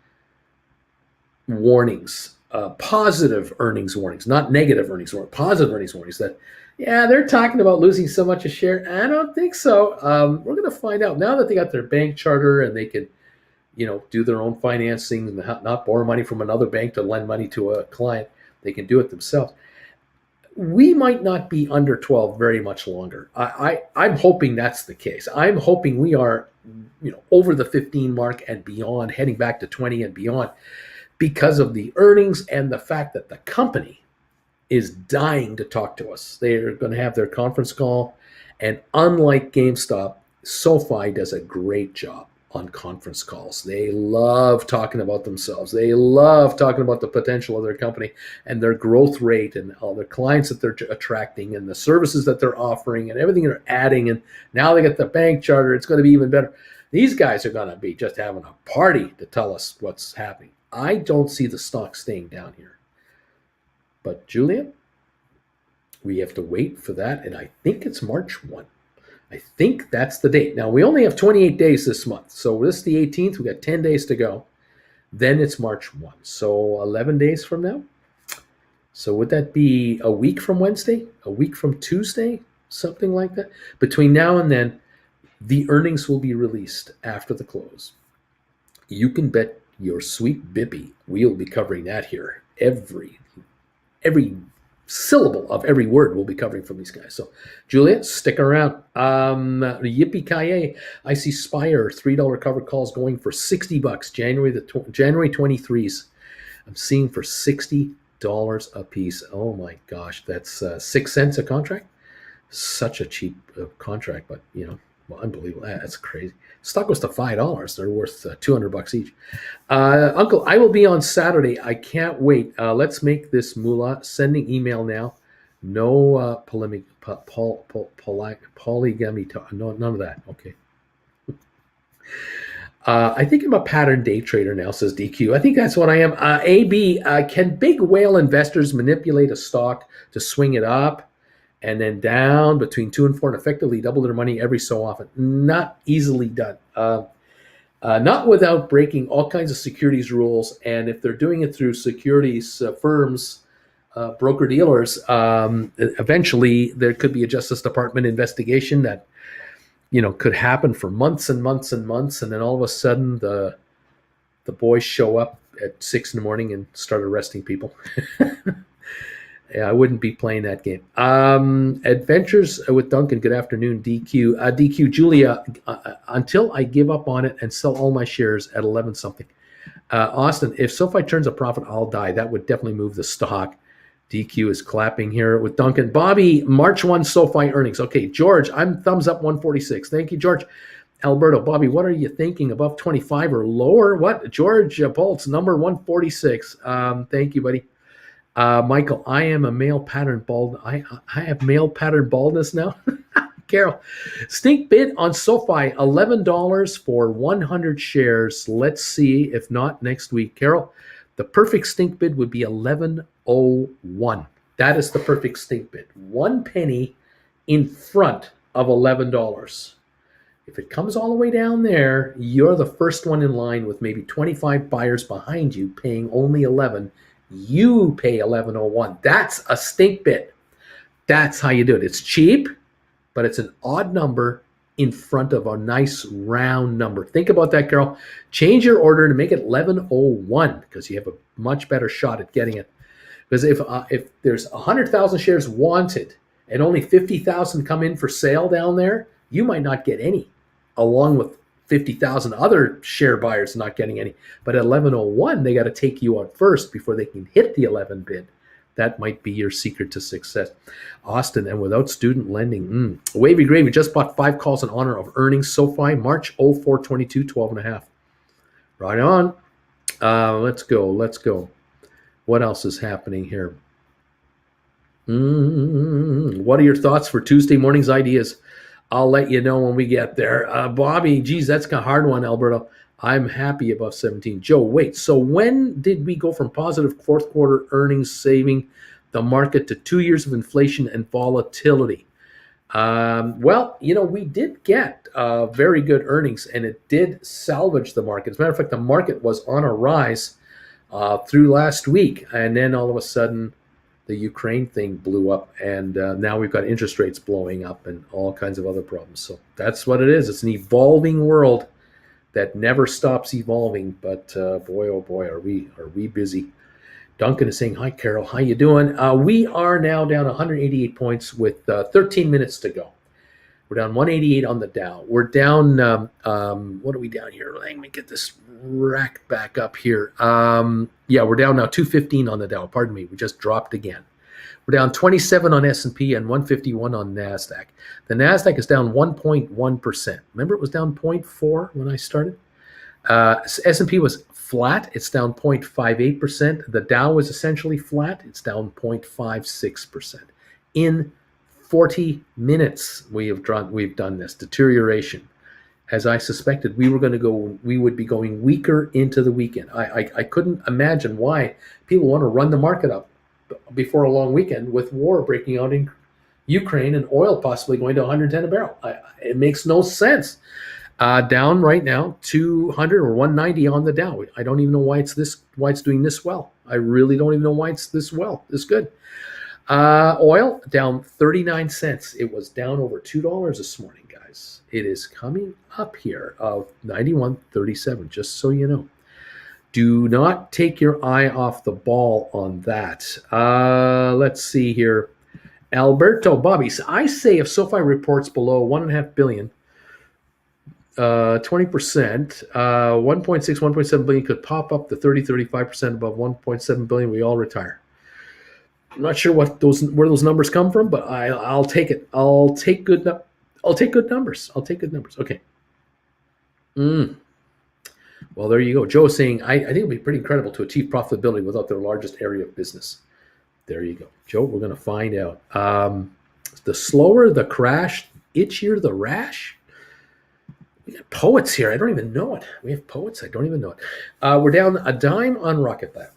warnings, positive earnings warnings, not negative earnings warnings, positive earnings warnings that, yeah, they're talking about losing so much a share. I don't think so. We're going to find out now that they got their bank charter and they can, do their own financing and not borrow money from another bank to lend money to a client. They can do it themselves. We might not be under 12 very much longer. I'm hoping that's the case. I'm hoping we are, over the 15 mark and beyond, heading back to 20 and beyond, because of the earnings and the fact that the company is dying to talk to us. They're going to have their conference call, and unlike GameStop, SoFi does a great job on conference calls. They love talking about themselves. They love talking about the potential of their company and their growth rate and all the clients that they're attracting and the services that they're offering and everything they're adding. And now they get the bank charter. It's going to be even better. These guys are going to be just having a party to tell us what's happening. I don't see the stock staying down here. But Julia, we have to wait for that. And I think it's March 1. I think that's the date. Now, we only have 28 days this month. So this is the 18th. We got 10 days to go. Then it's March 1. So 11 days from now. So would that be a week from Wednesday? A week from Tuesday? Something like that? Between now and then, the earnings will be released after the close. You can bet your sweet bippy we'll be covering that here. Every syllable of every word we'll be covering from these guys. So, Juliet, stick around. Yippee-ki-yay. I see Spire $3 covered calls going for $60. January 23s. I'm seeing for $60 a piece. Oh my gosh, that's 6 cents a contract. Such a cheap contract, but unbelievable. That's crazy. Stock goes to $5. They're worth $200 each. Uncle, I will be on Saturday. I can't wait. Let's make this moolah. Sending email now. No polygamy. No, none of that. Okay. I think I'm a pattern day trader now, says DQ. I think that's what I am. AB, can big whale investors manipulate a stock to swing it up and then down between 2 and 4 and effectively double their money every so often? Not easily done. Not without breaking all kinds of securities rules. And if they're doing it through securities firms, broker-dealers, eventually there could be a Justice Department investigation that could happen for months and months and months. And then all of a sudden the boys show up at 6 in the morning and start arresting people. Yeah, I wouldn't be playing that game. Adventures with Duncan. Good afternoon, DQ. DQ Julia. Until I give up on it and sell all my shares at 11 something. Austin, if SoFi turns a profit, I'll die. That would definitely move the stock. DQ is clapping here with Duncan. Bobby, March 1 SoFi earnings. Okay, George, I'm thumbs up 146. Thank you, George. Alberto, Bobby, what are you thinking? Above 25 or lower? What? George Poltz, number 146. Thank you, buddy. Michael, I am a male pattern bald. I have male pattern baldness now. Carol, stink bid on SoFi, $11 for 100 shares. Let's see if not next week. Carol, the perfect stink bid would be 11.01. That is the perfect stink bid. 1 penny in front of $11. If it comes all the way down there, you're the first one in line with maybe 25 buyers behind you paying only 11. You pay 11.01. That's a stink bid. That's how you do it. It's cheap, but it's an odd number in front of a nice round number. Think about that, Carol. Change your order to make it 11.01 because you have a much better shot at getting it. Because if there's 100,000 shares wanted and only 50,000 come in for sale down there, you might not get any, along with 50,000 other share buyers not getting any. But at 11.01, they got to take you out first before they can hit the 11 bid. That might be your secret to success. Austin, and without student lending. Wavy Gravy just bought 5 calls in honor of earnings. SoFi, March 04/22, 12.5. Right on. Let's go. What else is happening here? What are your thoughts for Tuesday morning's ideas? I'll let you know when we get there. Bobby, geez, that's a hard one, Alberto. I'm happy above 17. Joe, wait, so when did we go from positive fourth quarter earnings saving the market to 2 years of inflation and volatility? Well, we did get very good earnings, and it did salvage the market. As a matter of fact, the market was on a rise through last week, and then all of a sudden, the Ukraine thing blew up, and now we've got interest rates blowing up and all kinds of other problems. So that's what it is. It's an evolving world that never stops evolving. But boy, oh boy, are we busy. Duncan is saying, hi, Carol. How you doing? We are now down 188 points with 13 minutes to go. We're down 188 on the Dow. We're down, what are we down here? Let me get this rack back up here. We're down now 215 on the Dow. Pardon me, we just dropped again. We're down 27 on S&P and 151 on NASDAQ. The NASDAQ is down 1.1%. Remember it was down 0.4 when I started? S&P was flat. It's down 0.58%. The Dow was essentially flat. It's down 0.56%. In 40 minutes, we've done this deterioration. As I suspected, we would be going weaker into the weekend. I couldn't imagine why people want to run the market up before a long weekend with war breaking out in Ukraine and oil possibly going to 110 a barrel. It makes no sense. Down right now, 200 or 190 on the Dow. I don't even know why it's doing this well. I really don't even know why it's this good. Oil down 39 cents. It was down over $2 this morning, guys. It is coming up here of 91.37, just so you know. Do not take your eye off the ball on that. Let's see here. Alberto, Bobby, I say if SoFi reports below $1.5 billion, 20%, 1.6, 1.7 billion could pop up to 35% above 1.7 billion. We all retire. I'm not sure where those numbers come from, but I'll take it. I'll take good numbers. Okay. Well, there you go. Joe is saying, I think it would be pretty incredible to achieve profitability without their largest area of business. There you go. Joe, we're going to find out. The slower the crash, itchier the rash. We got poets here. I don't even know it. We have poets. I don't even know it. We're down a dime on Rocket Lab.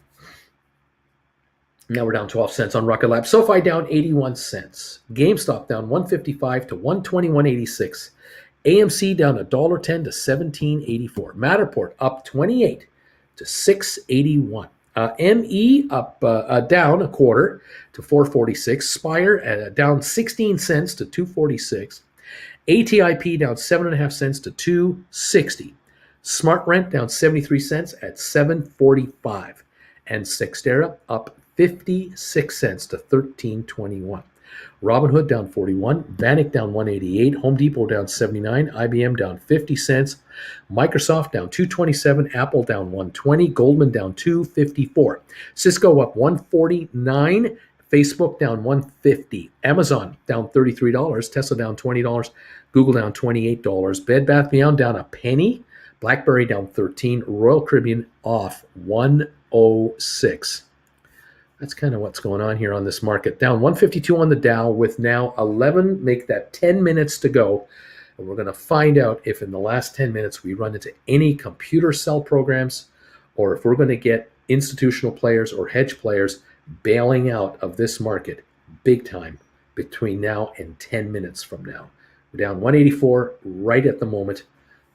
Now we're down 12 cents on Rocket Lab. SoFi down 81 cents. GameStop down 155 to 121.86. AMC down $1.10 to 17.84. Matterport up 28 to 6.81. ME up down a quarter to 4.46. Spire down 16 cents to 2.46. ATIP down 7.5 cents to 2.60. SmartRent down 73 cents at 7.45. And Sextera up 56 cents to 13.21. Robinhood down 41, Vanik down 188, Home Depot down 79, IBM down 50 cents, Microsoft down 227, Apple down 120, Goldman down 254, Cisco up 149, Facebook down 150, Amazon down $33, Tesla down $20, Google down $28, Bed Bath Beyond down a penny, BlackBerry down 13, Royal Caribbean off 106. That's kind of what's going on here on this market. Down 152 on the Dow with now 11, make that 10 minutes to go. And we're going to find out if in the last 10 minutes we run into any computer sell programs or if we're going to get institutional players or hedge players bailing out of this market big time between now and 10 minutes from now. We're down 184 right at the moment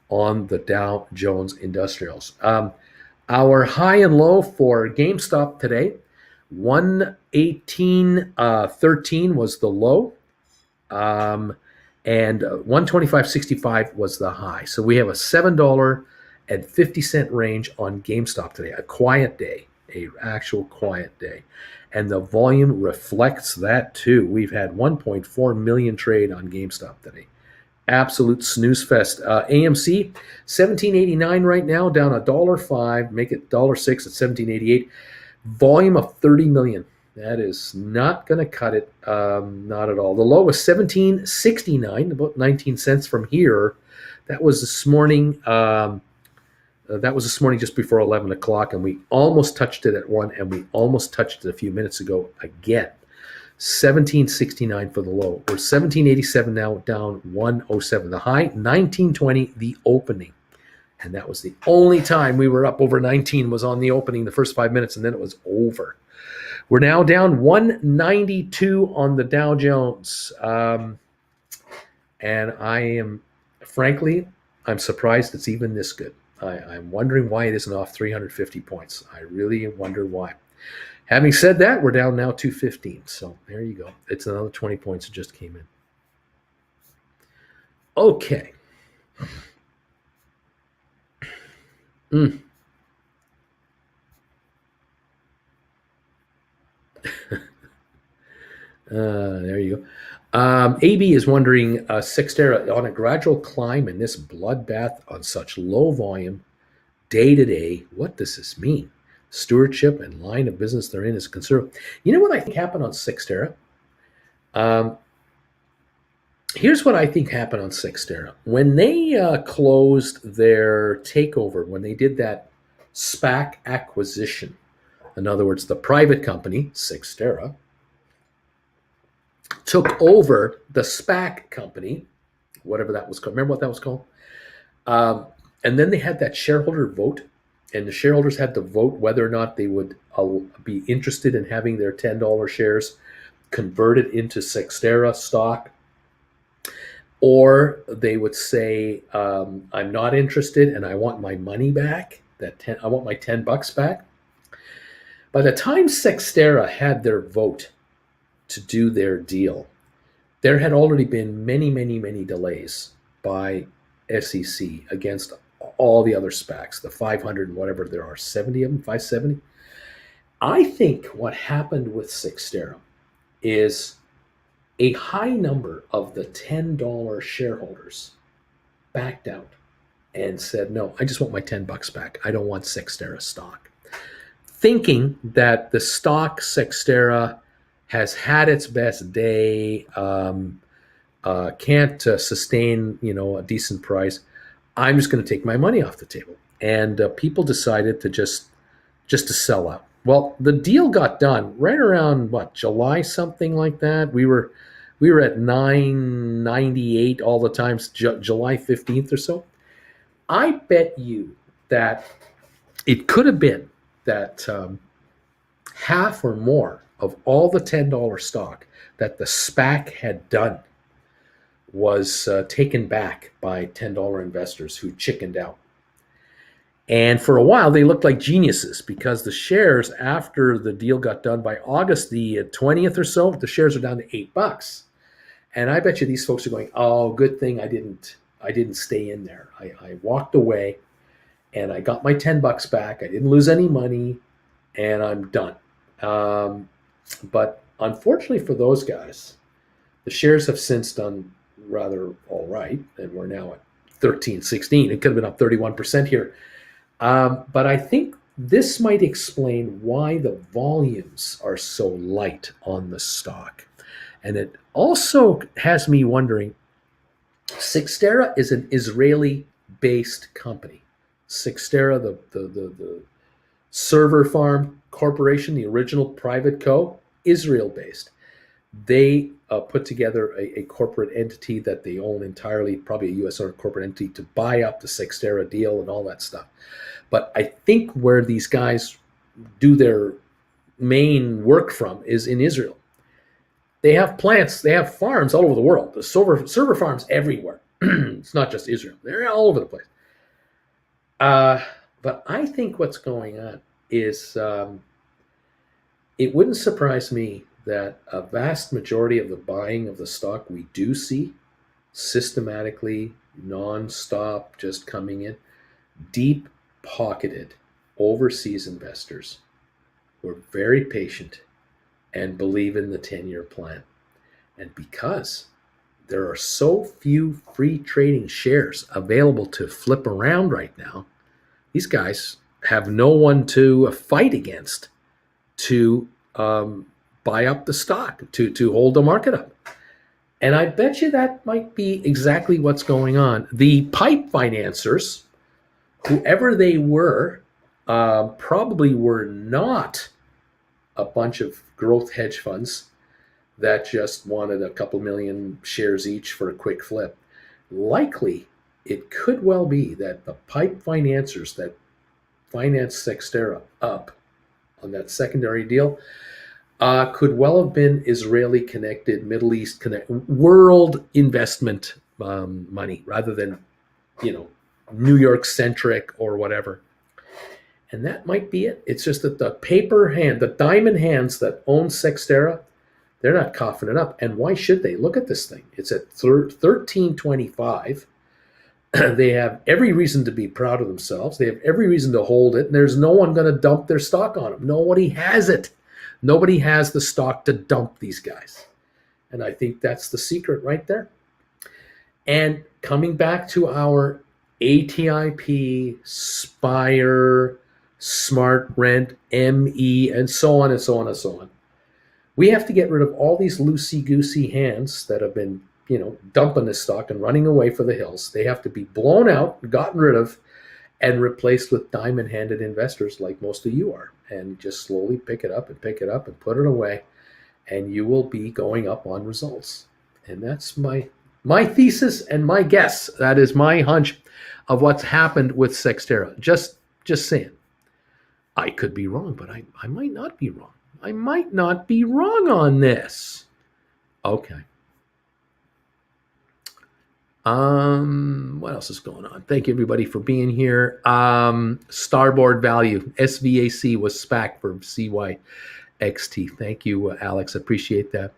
on the Dow Jones Industrials. Our high and low for GameStop today, 118.13 was the low, and 125.65 was the high. So we have a $7.50 range on GameStop today, a quiet day, a actual quiet day. And the volume reflects that too. We've had 1.4 million trade on GameStop today. Absolute snooze fest. AMC, $17.89 right now, down $1.05, make it $1.06 at $17.88. Volume of 30 million. That is not going to cut it, not at all. The low was $17.69, about 19 cents from here. That was this morning. Just before 11 o'clock, and we almost touched it at 1, and we almost touched it a few minutes ago again. $17.69 for the low. We're $17.87 now, down 107. The high, $19.20, the opening. And that was the only time we were up over 19 was on the opening, the first 5 minutes, and then it was over. We're now down 192 on the Dow Jones. And I am, frankly, I'm surprised it's even this good. I'm wondering why it isn't off 350 points. I really wonder why. Having said that, we're down now 215. So there you go. It's another 20 points that just came in. Okay. There you go. AB is wondering, Cyxtera on a gradual climb in this bloodbath on such low volume, day to day, what does this mean? Stewardship and line of business they're in is conservative. You know what I think happened on Cyxtera? Here's what I think happened on Cyxtera. When they closed their takeover, when they did that SPAC acquisition, in other words, the private company, Cyxtera, took over the SPAC company, whatever that was called. Remember what that was called? And then they had that shareholder vote, and the shareholders had to vote whether or not they would be interested in having their $10 shares converted into Cyxtera stock, or they would say, I'm not interested and I want my money back. I want my $10 back. By the time Cyxtera had their vote to do their deal, there had already been many, many, many delays by SEC against all the other SPACs, the 500 and whatever there are, 70 of them, 570. I think what happened with Cyxtera is a high number of the $10 shareholders backed out and said, no, I just want my $10 back. I don't want Cyxtera stock. Thinking that the stock Cyxtera has had its best day, can't sustain, a decent price. I'm just going to take my money off the table. And people decided to just to sell out. Well, the deal got done right around July, something like that. We were at 998 all the times, July 15th or so. I bet you that it could have been that half or more of all the $10 stock that the SPAC had done was taken back by $10 investors who chickened out. And for a while, they looked like geniuses because the shares, after the deal got done by August the 20th or so, the shares are down to $8. And I bet you these folks are going, oh, good thing I didn't stay in there. I walked away and I got my $10 back. I didn't lose any money and I'm done. But unfortunately for those guys, the shares have since done rather all right, and we're now at 13.16. It could have been up 31% here. But I think this might explain why the volumes are so light on the stock. And it also has me wondering, Cyxtera is an Israeli-based company. Cyxtera, the server farm corporation, the original private co, Israel-based. They put together a corporate entity that they own entirely, probably a U.S. corporate entity, to buy up the Cyxtera deal and all that stuff. But I think where these guys do their main work from is in Israel. They have plants, they have farms all over the world. The server farms everywhere. It's not just Israel; they're all over the place. But I think what's going on is it wouldn't surprise me that a vast majority of the buying of the stock we do see systematically, non-stop, just coming in, deep-pocketed overseas investors who are very patient and believe in the 10-year plan. And because there are so few free trading shares available to flip around right now, these guys have no one to fight against to buy up the stock, to hold the market up. And I bet you that might be exactly what's going on. The pipe financiers, whoever they were, probably were not a bunch of growth hedge funds that just wanted a couple million shares each for a quick flip. Likely, it could well be that the pipe financiers that financed Cyxtera up on that secondary deal could well have been Israeli connected, Middle East connected, world investment money rather than, New York centric or whatever. And that might be it. It's just that the diamond hands that own Cyxtera, they're not coughing it up. And why should they? Look at this thing. It's at 13.25. They have every reason to be proud of themselves. They have every reason to hold it. And there's no one going to dump their stock on them. Nobody has it. Nobody has the stock to dump these guys. And I think that's the secret right there. And coming back to our ATIP, Spire, Smart Rent, ME, and so on and so on and so on. We have to get rid of all these loosey-goosey hands that have been, dumping this stock and running away for the hills. They have to be blown out, gotten rid of, and replaced with diamond-handed investors like most of you are. And just slowly pick it up and put it away, and you will be going up on results. And that's my thesis and my guess. That is my hunch of what's happened with Cyxtera. Just saying. I could be wrong, but I might not be wrong. I might not be wrong on this. Okay. What else is going on? Thank you, everybody, for being here. Starboard Value, SVAC was SPAC for CYXT. Thank you, Alex. Appreciate that.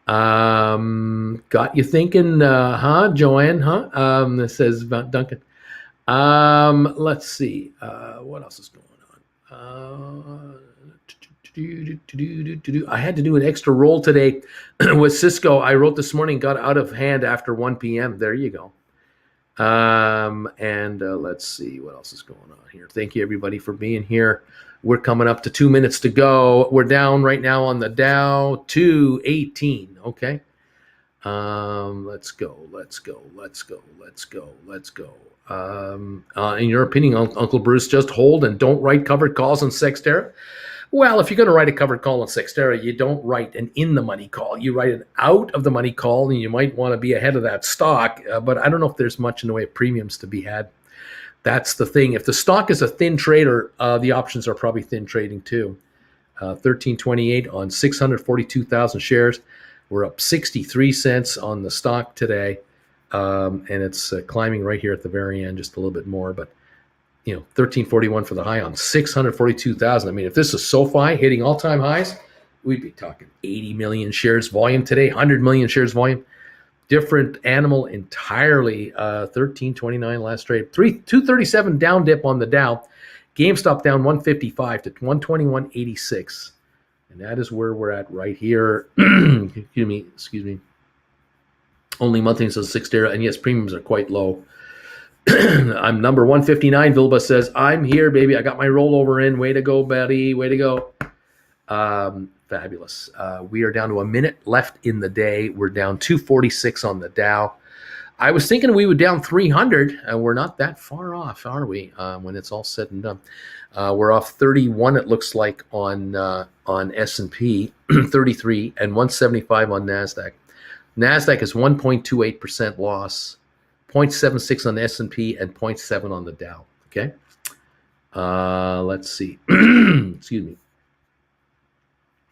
Got you thinking, Joanne, This says about Duncan. Let's see. What else is going on? I had to do an extra roll today with Cisco. I wrote this morning, got out of hand after 1 p.m. There you go. And let's see what else is going on here. Thank you, everybody, for being here. We're coming up to 2 minutes to go. We're down right now on the Dow 218. Okay. Let's go. In your opinion, Uncle Bruce, just hold and don't write covered calls on Cyxtera? Well, if you're going to write a covered call on Cyxtera, you don't write an in-the-money call. You write an out-of-the-money call, and you might want to be ahead of that stock. But I don't know if there's much in the way of premiums to be had. That's the thing. If the stock is a thin trader, the options are probably thin trading too. 13.28 on 642,000 shares. We're up 63 cents on the stock today, and it's climbing right here at the very end, just a little bit more. But 13.41 for the high on 642,000. I mean, if this is SoFi hitting all-time highs, we'd be talking 80 million shares volume today, 100 million shares volume. Different animal entirely. 13.29 last trade. 237 down dip on the Dow. GameStop down 155 to 121.86. And that is where we're at right here. Excuse me. Only monthly says Cyxtera, and yes, premiums are quite low. I'm number 159. Vilba says, I'm here, baby. I got my rollover in. Way to go, buddy. Way to go. Fabulous. We are down to a minute left in the day. We're down 246 on the Dow. I was thinking we would down 300, and we're not that far off, are we? When it's all said and done, we're off 31. It looks like on S&P, 33, and 175 on Nasdaq. Nasdaq is 1.28% loss, 0.76 on the S&P, and 0.7 on the Dow. Okay. Let's see. Excuse me.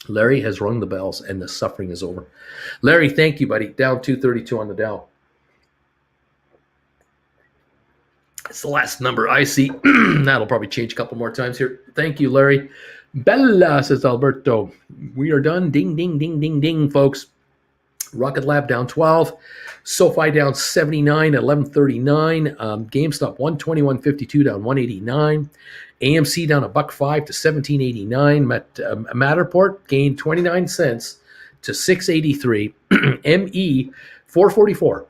Larry has rung the bells, and the suffering is over. Larry, thank you, buddy. Down 232 on the Dow. It's the last number I see. That'll probably change a couple more times here. Thank you, Larry. Bella, says Alberto. We are done. Ding, ding, ding, ding, ding, folks. Rocket Lab down 12. Sofi down 79 at 1139. GameStop 121.52 down 189. AMC down $1.05 to 17.89. Matterport gained 29 cents to 6.83. ME 444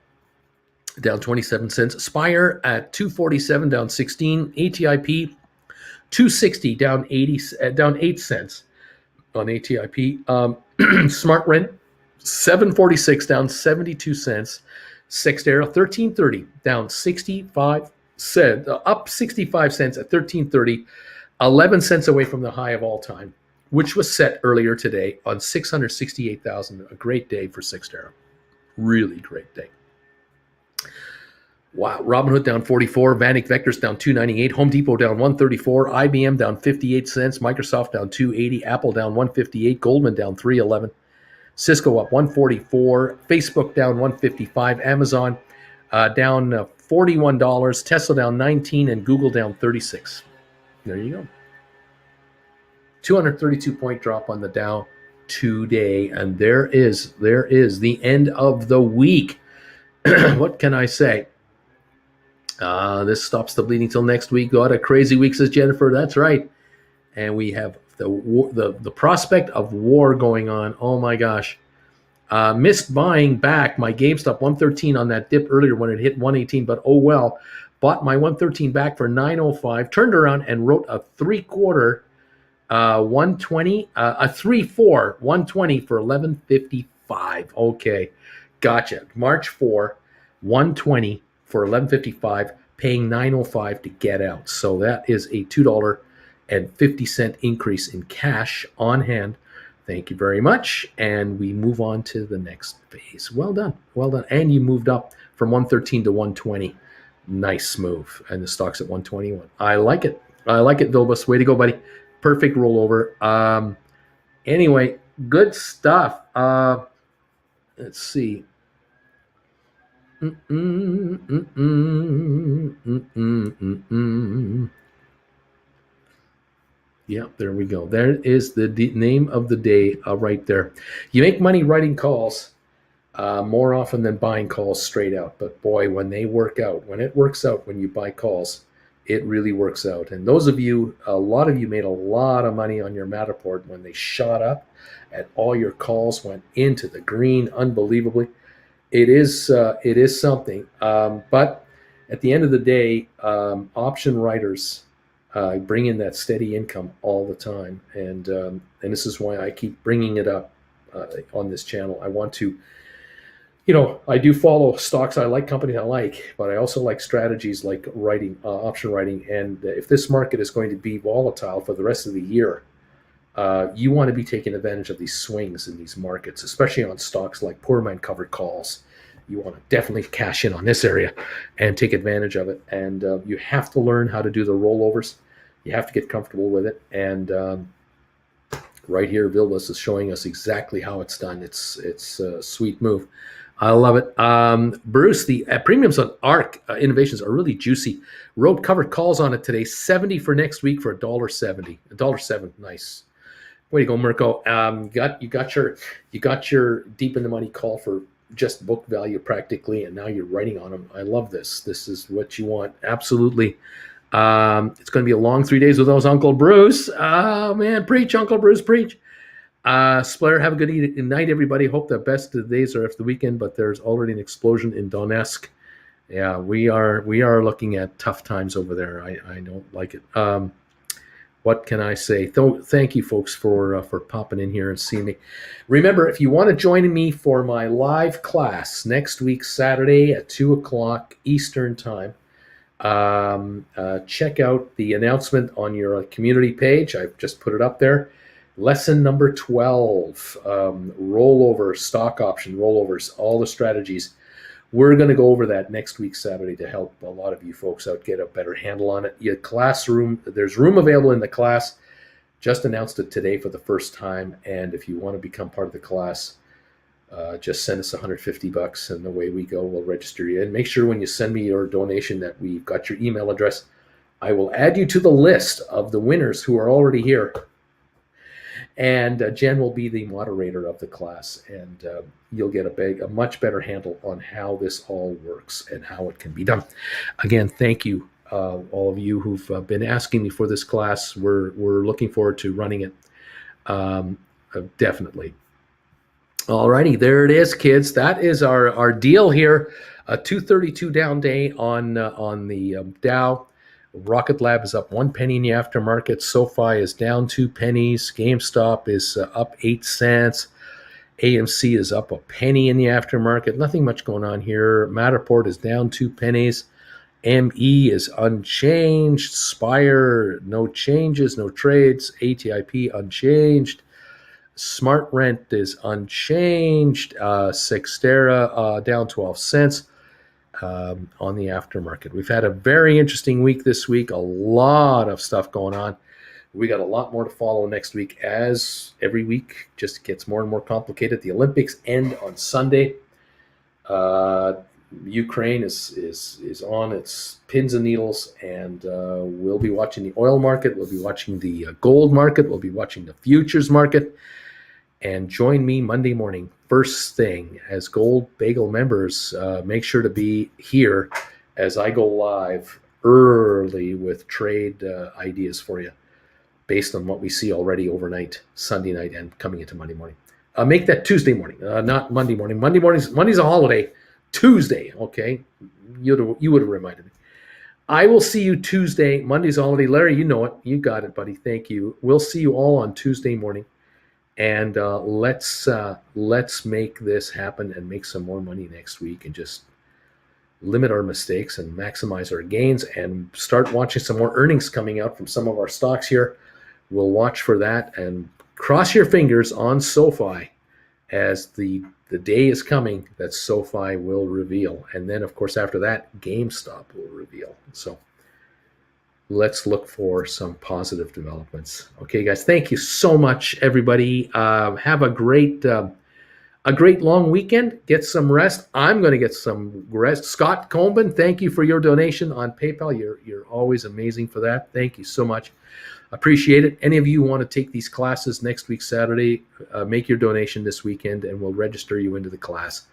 down 27 cents. Spire at 247 down 16. ATIP 260 down 8 cents on ATIP. SmartRent 746 down 72 cents. Cyxtera 1330 down 65 cents, up 65 cents at 1330, 11 cents away from the high of all time, which was set earlier today on 668,000. A great day for Cyxtera. Really great day. Wow. Robinhood down 44. Vanik Vectors down 298. Home Depot down 134. IBM down 58 cents. Microsoft down 280. Apple down 158. Goldman down 311. Cisco up 144. Facebook down 155. Amazon down $41. Tesla down 19. And Google down 36. There you go. 232-point drop on the Dow today. And there is the end of the week. What can I say? This stops the bleeding till next week. Got a crazy week, says Jennifer. That's right. And we have the prospect of war going on. Oh my gosh. Missed buying back my GameStop 113 on that dip earlier when it hit 118, but oh well. Bought my 113 back for 905, turned around and wrote a 3/4 120, a 3/4 120 for 1155. Okay. Gotcha. March 4, 120 for 1155, paying 905 to get out. So that is a $2.50 increase in cash on hand. Thank you very much. And we move on to the next phase. Well done. Well done. And you moved up from 113 to 120. Nice move. And the stock's at 121. I like it. I like it, Vilbus. Way to go, buddy. Perfect rollover. Anyway, good stuff. Let's see. Yeah, there we go. There is the name of the day right there. You make money writing calls more often than buying calls straight out. But boy, when they work out, when it works out, when you buy calls, it really works out. And those of you, a lot of you made a lot of money on your Matterport when they shot up and all your calls went into the green unbelievably. It is something. But at the end of the day, option writers bring in that steady income all the time. And this is why I keep bringing it up on this channel. I want to, I do follow stocks I like, companies I like, but I also like strategies like writing, option writing. And if this market is going to be volatile for the rest of the year, you want to be taking advantage of these swings in these markets, especially on stocks like poor man covered calls. You want to definitely cash in on this area and take advantage of it. And you have to learn how to do the rollovers. You have to get comfortable with it. And right here, Vilbus is showing us exactly how it's done. It's a sweet move. I love it. Bruce, the premiums on ARC Innovations are really juicy. Wrote covered calls on it today. 70 for next week for $1.70. $1.07. Nice. Way to go, Mirko. You got your deep in the money call for just book value practically, and now you're writing on them. I love this. This is what you want. Absolutely. It's going to be a long 3 days with those, Uncle Bruce. Oh man, preach, Uncle Bruce, preach. Splair, have a good night, everybody. Hope the best of the days are after the weekend, but there's already an explosion in Donetsk. Yeah, we are looking at tough times over there. I don't like it. What can I say? Thank you, folks, for popping in here and seeing me. Remember, if you want to join me for my live class next week, Saturday at 2 o'clock Eastern Time, check out the announcement on your community page. I've just put it up there. Lesson number 12, rollover, stock option rollovers, all the strategies. We're going to go over that next week, Saturday, to help a lot of you folks out get a better handle on it. Your classroom, there's room available in the class. Just announced it today for the first time. And if you want to become part of the class, just send us $150 and away we go. We'll register you. And make sure when you send me your donation that we've got your email address. I will add you to the list of the winners who are already here. And Jen will be the moderator of the class, and you'll get a much better handle on how this all works and how it can be done. Again, thank you, all of you who've been asking me for this class. We're looking forward to running it, definitely. All righty, there it is, kids. That is our deal here. A 232 down day on the Dow. Rocket Lab is up 1 penny in the aftermarket. Sofi is down 2 pennies. Gamestop is up 8 cents. AMC is up a penny in the aftermarket. Nothing much going on here. Matterport is down 2 pennies. ME is unchanged. Spire, no changes, no trades. ATIP unchanged. Smart Rent is unchanged. Sextera down 12 cents. On the aftermarket. We've had a very interesting week this week, a lot of stuff going on. We got a lot more to follow next week, as every week just gets more and more complicated. The Olympics end on Sunday. Ukraine is on its pins and needles, and we'll be watching the oil market, we'll be watching the gold market, we'll be watching the futures market. And join me Monday morning, first thing, as Gold Bagel members. Make sure to be here as I go live early with trade ideas for you, based on what we see already overnight, Sunday night, and coming into Monday morning. Make that Tuesday morning, not Monday morning. Monday's a holiday. Tuesday, okay? You would have reminded me. I will see you Tuesday. Monday's a holiday. Larry, you know it. You got it, buddy. Thank you. We'll see you all on Tuesday morning. And let's make this happen and make some more money next week, and just limit our mistakes and maximize our gains, and start watching some more earnings coming out from some of our stocks here. We'll watch for that, and cross your fingers on Sofi, as the day is coming that Sofi will reveal. And then, of course, after that, GameStop will reveal. So let's look for some positive developments. Okay, guys, thank you so much, everybody. Have a great long weekend. Get some rest. I'm going to get some rest. Scott Combin, thank you for your donation on PayPal. You're always amazing for that. Thank you so much. Appreciate it. Any of you want to take these classes next week, Saturday, make your donation this weekend, and we'll register you into the class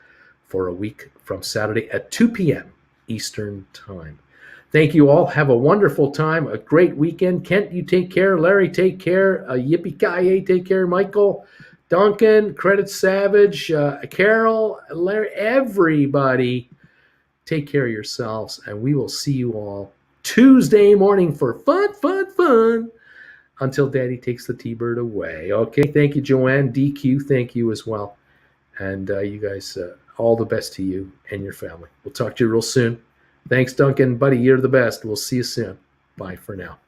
for a week from Saturday at 2 p.m. Eastern Time. Thank you all. Have a wonderful time, a great weekend. Kent, you take care. Larry, take care. Yippee-ki-yay, take care. Michael, Duncan, Credit Savage, Carol, Larry, everybody, take care of yourselves, and we will see you all Tuesday morning for fun. Until Daddy takes the T-Bird away. Okay, thank you, Joanne. DQ, thank you as well. And you guys, all the best to you and your family. We'll talk to you real soon. Thanks, Duncan. Buddy, you're the best. We'll see you soon. Bye for now.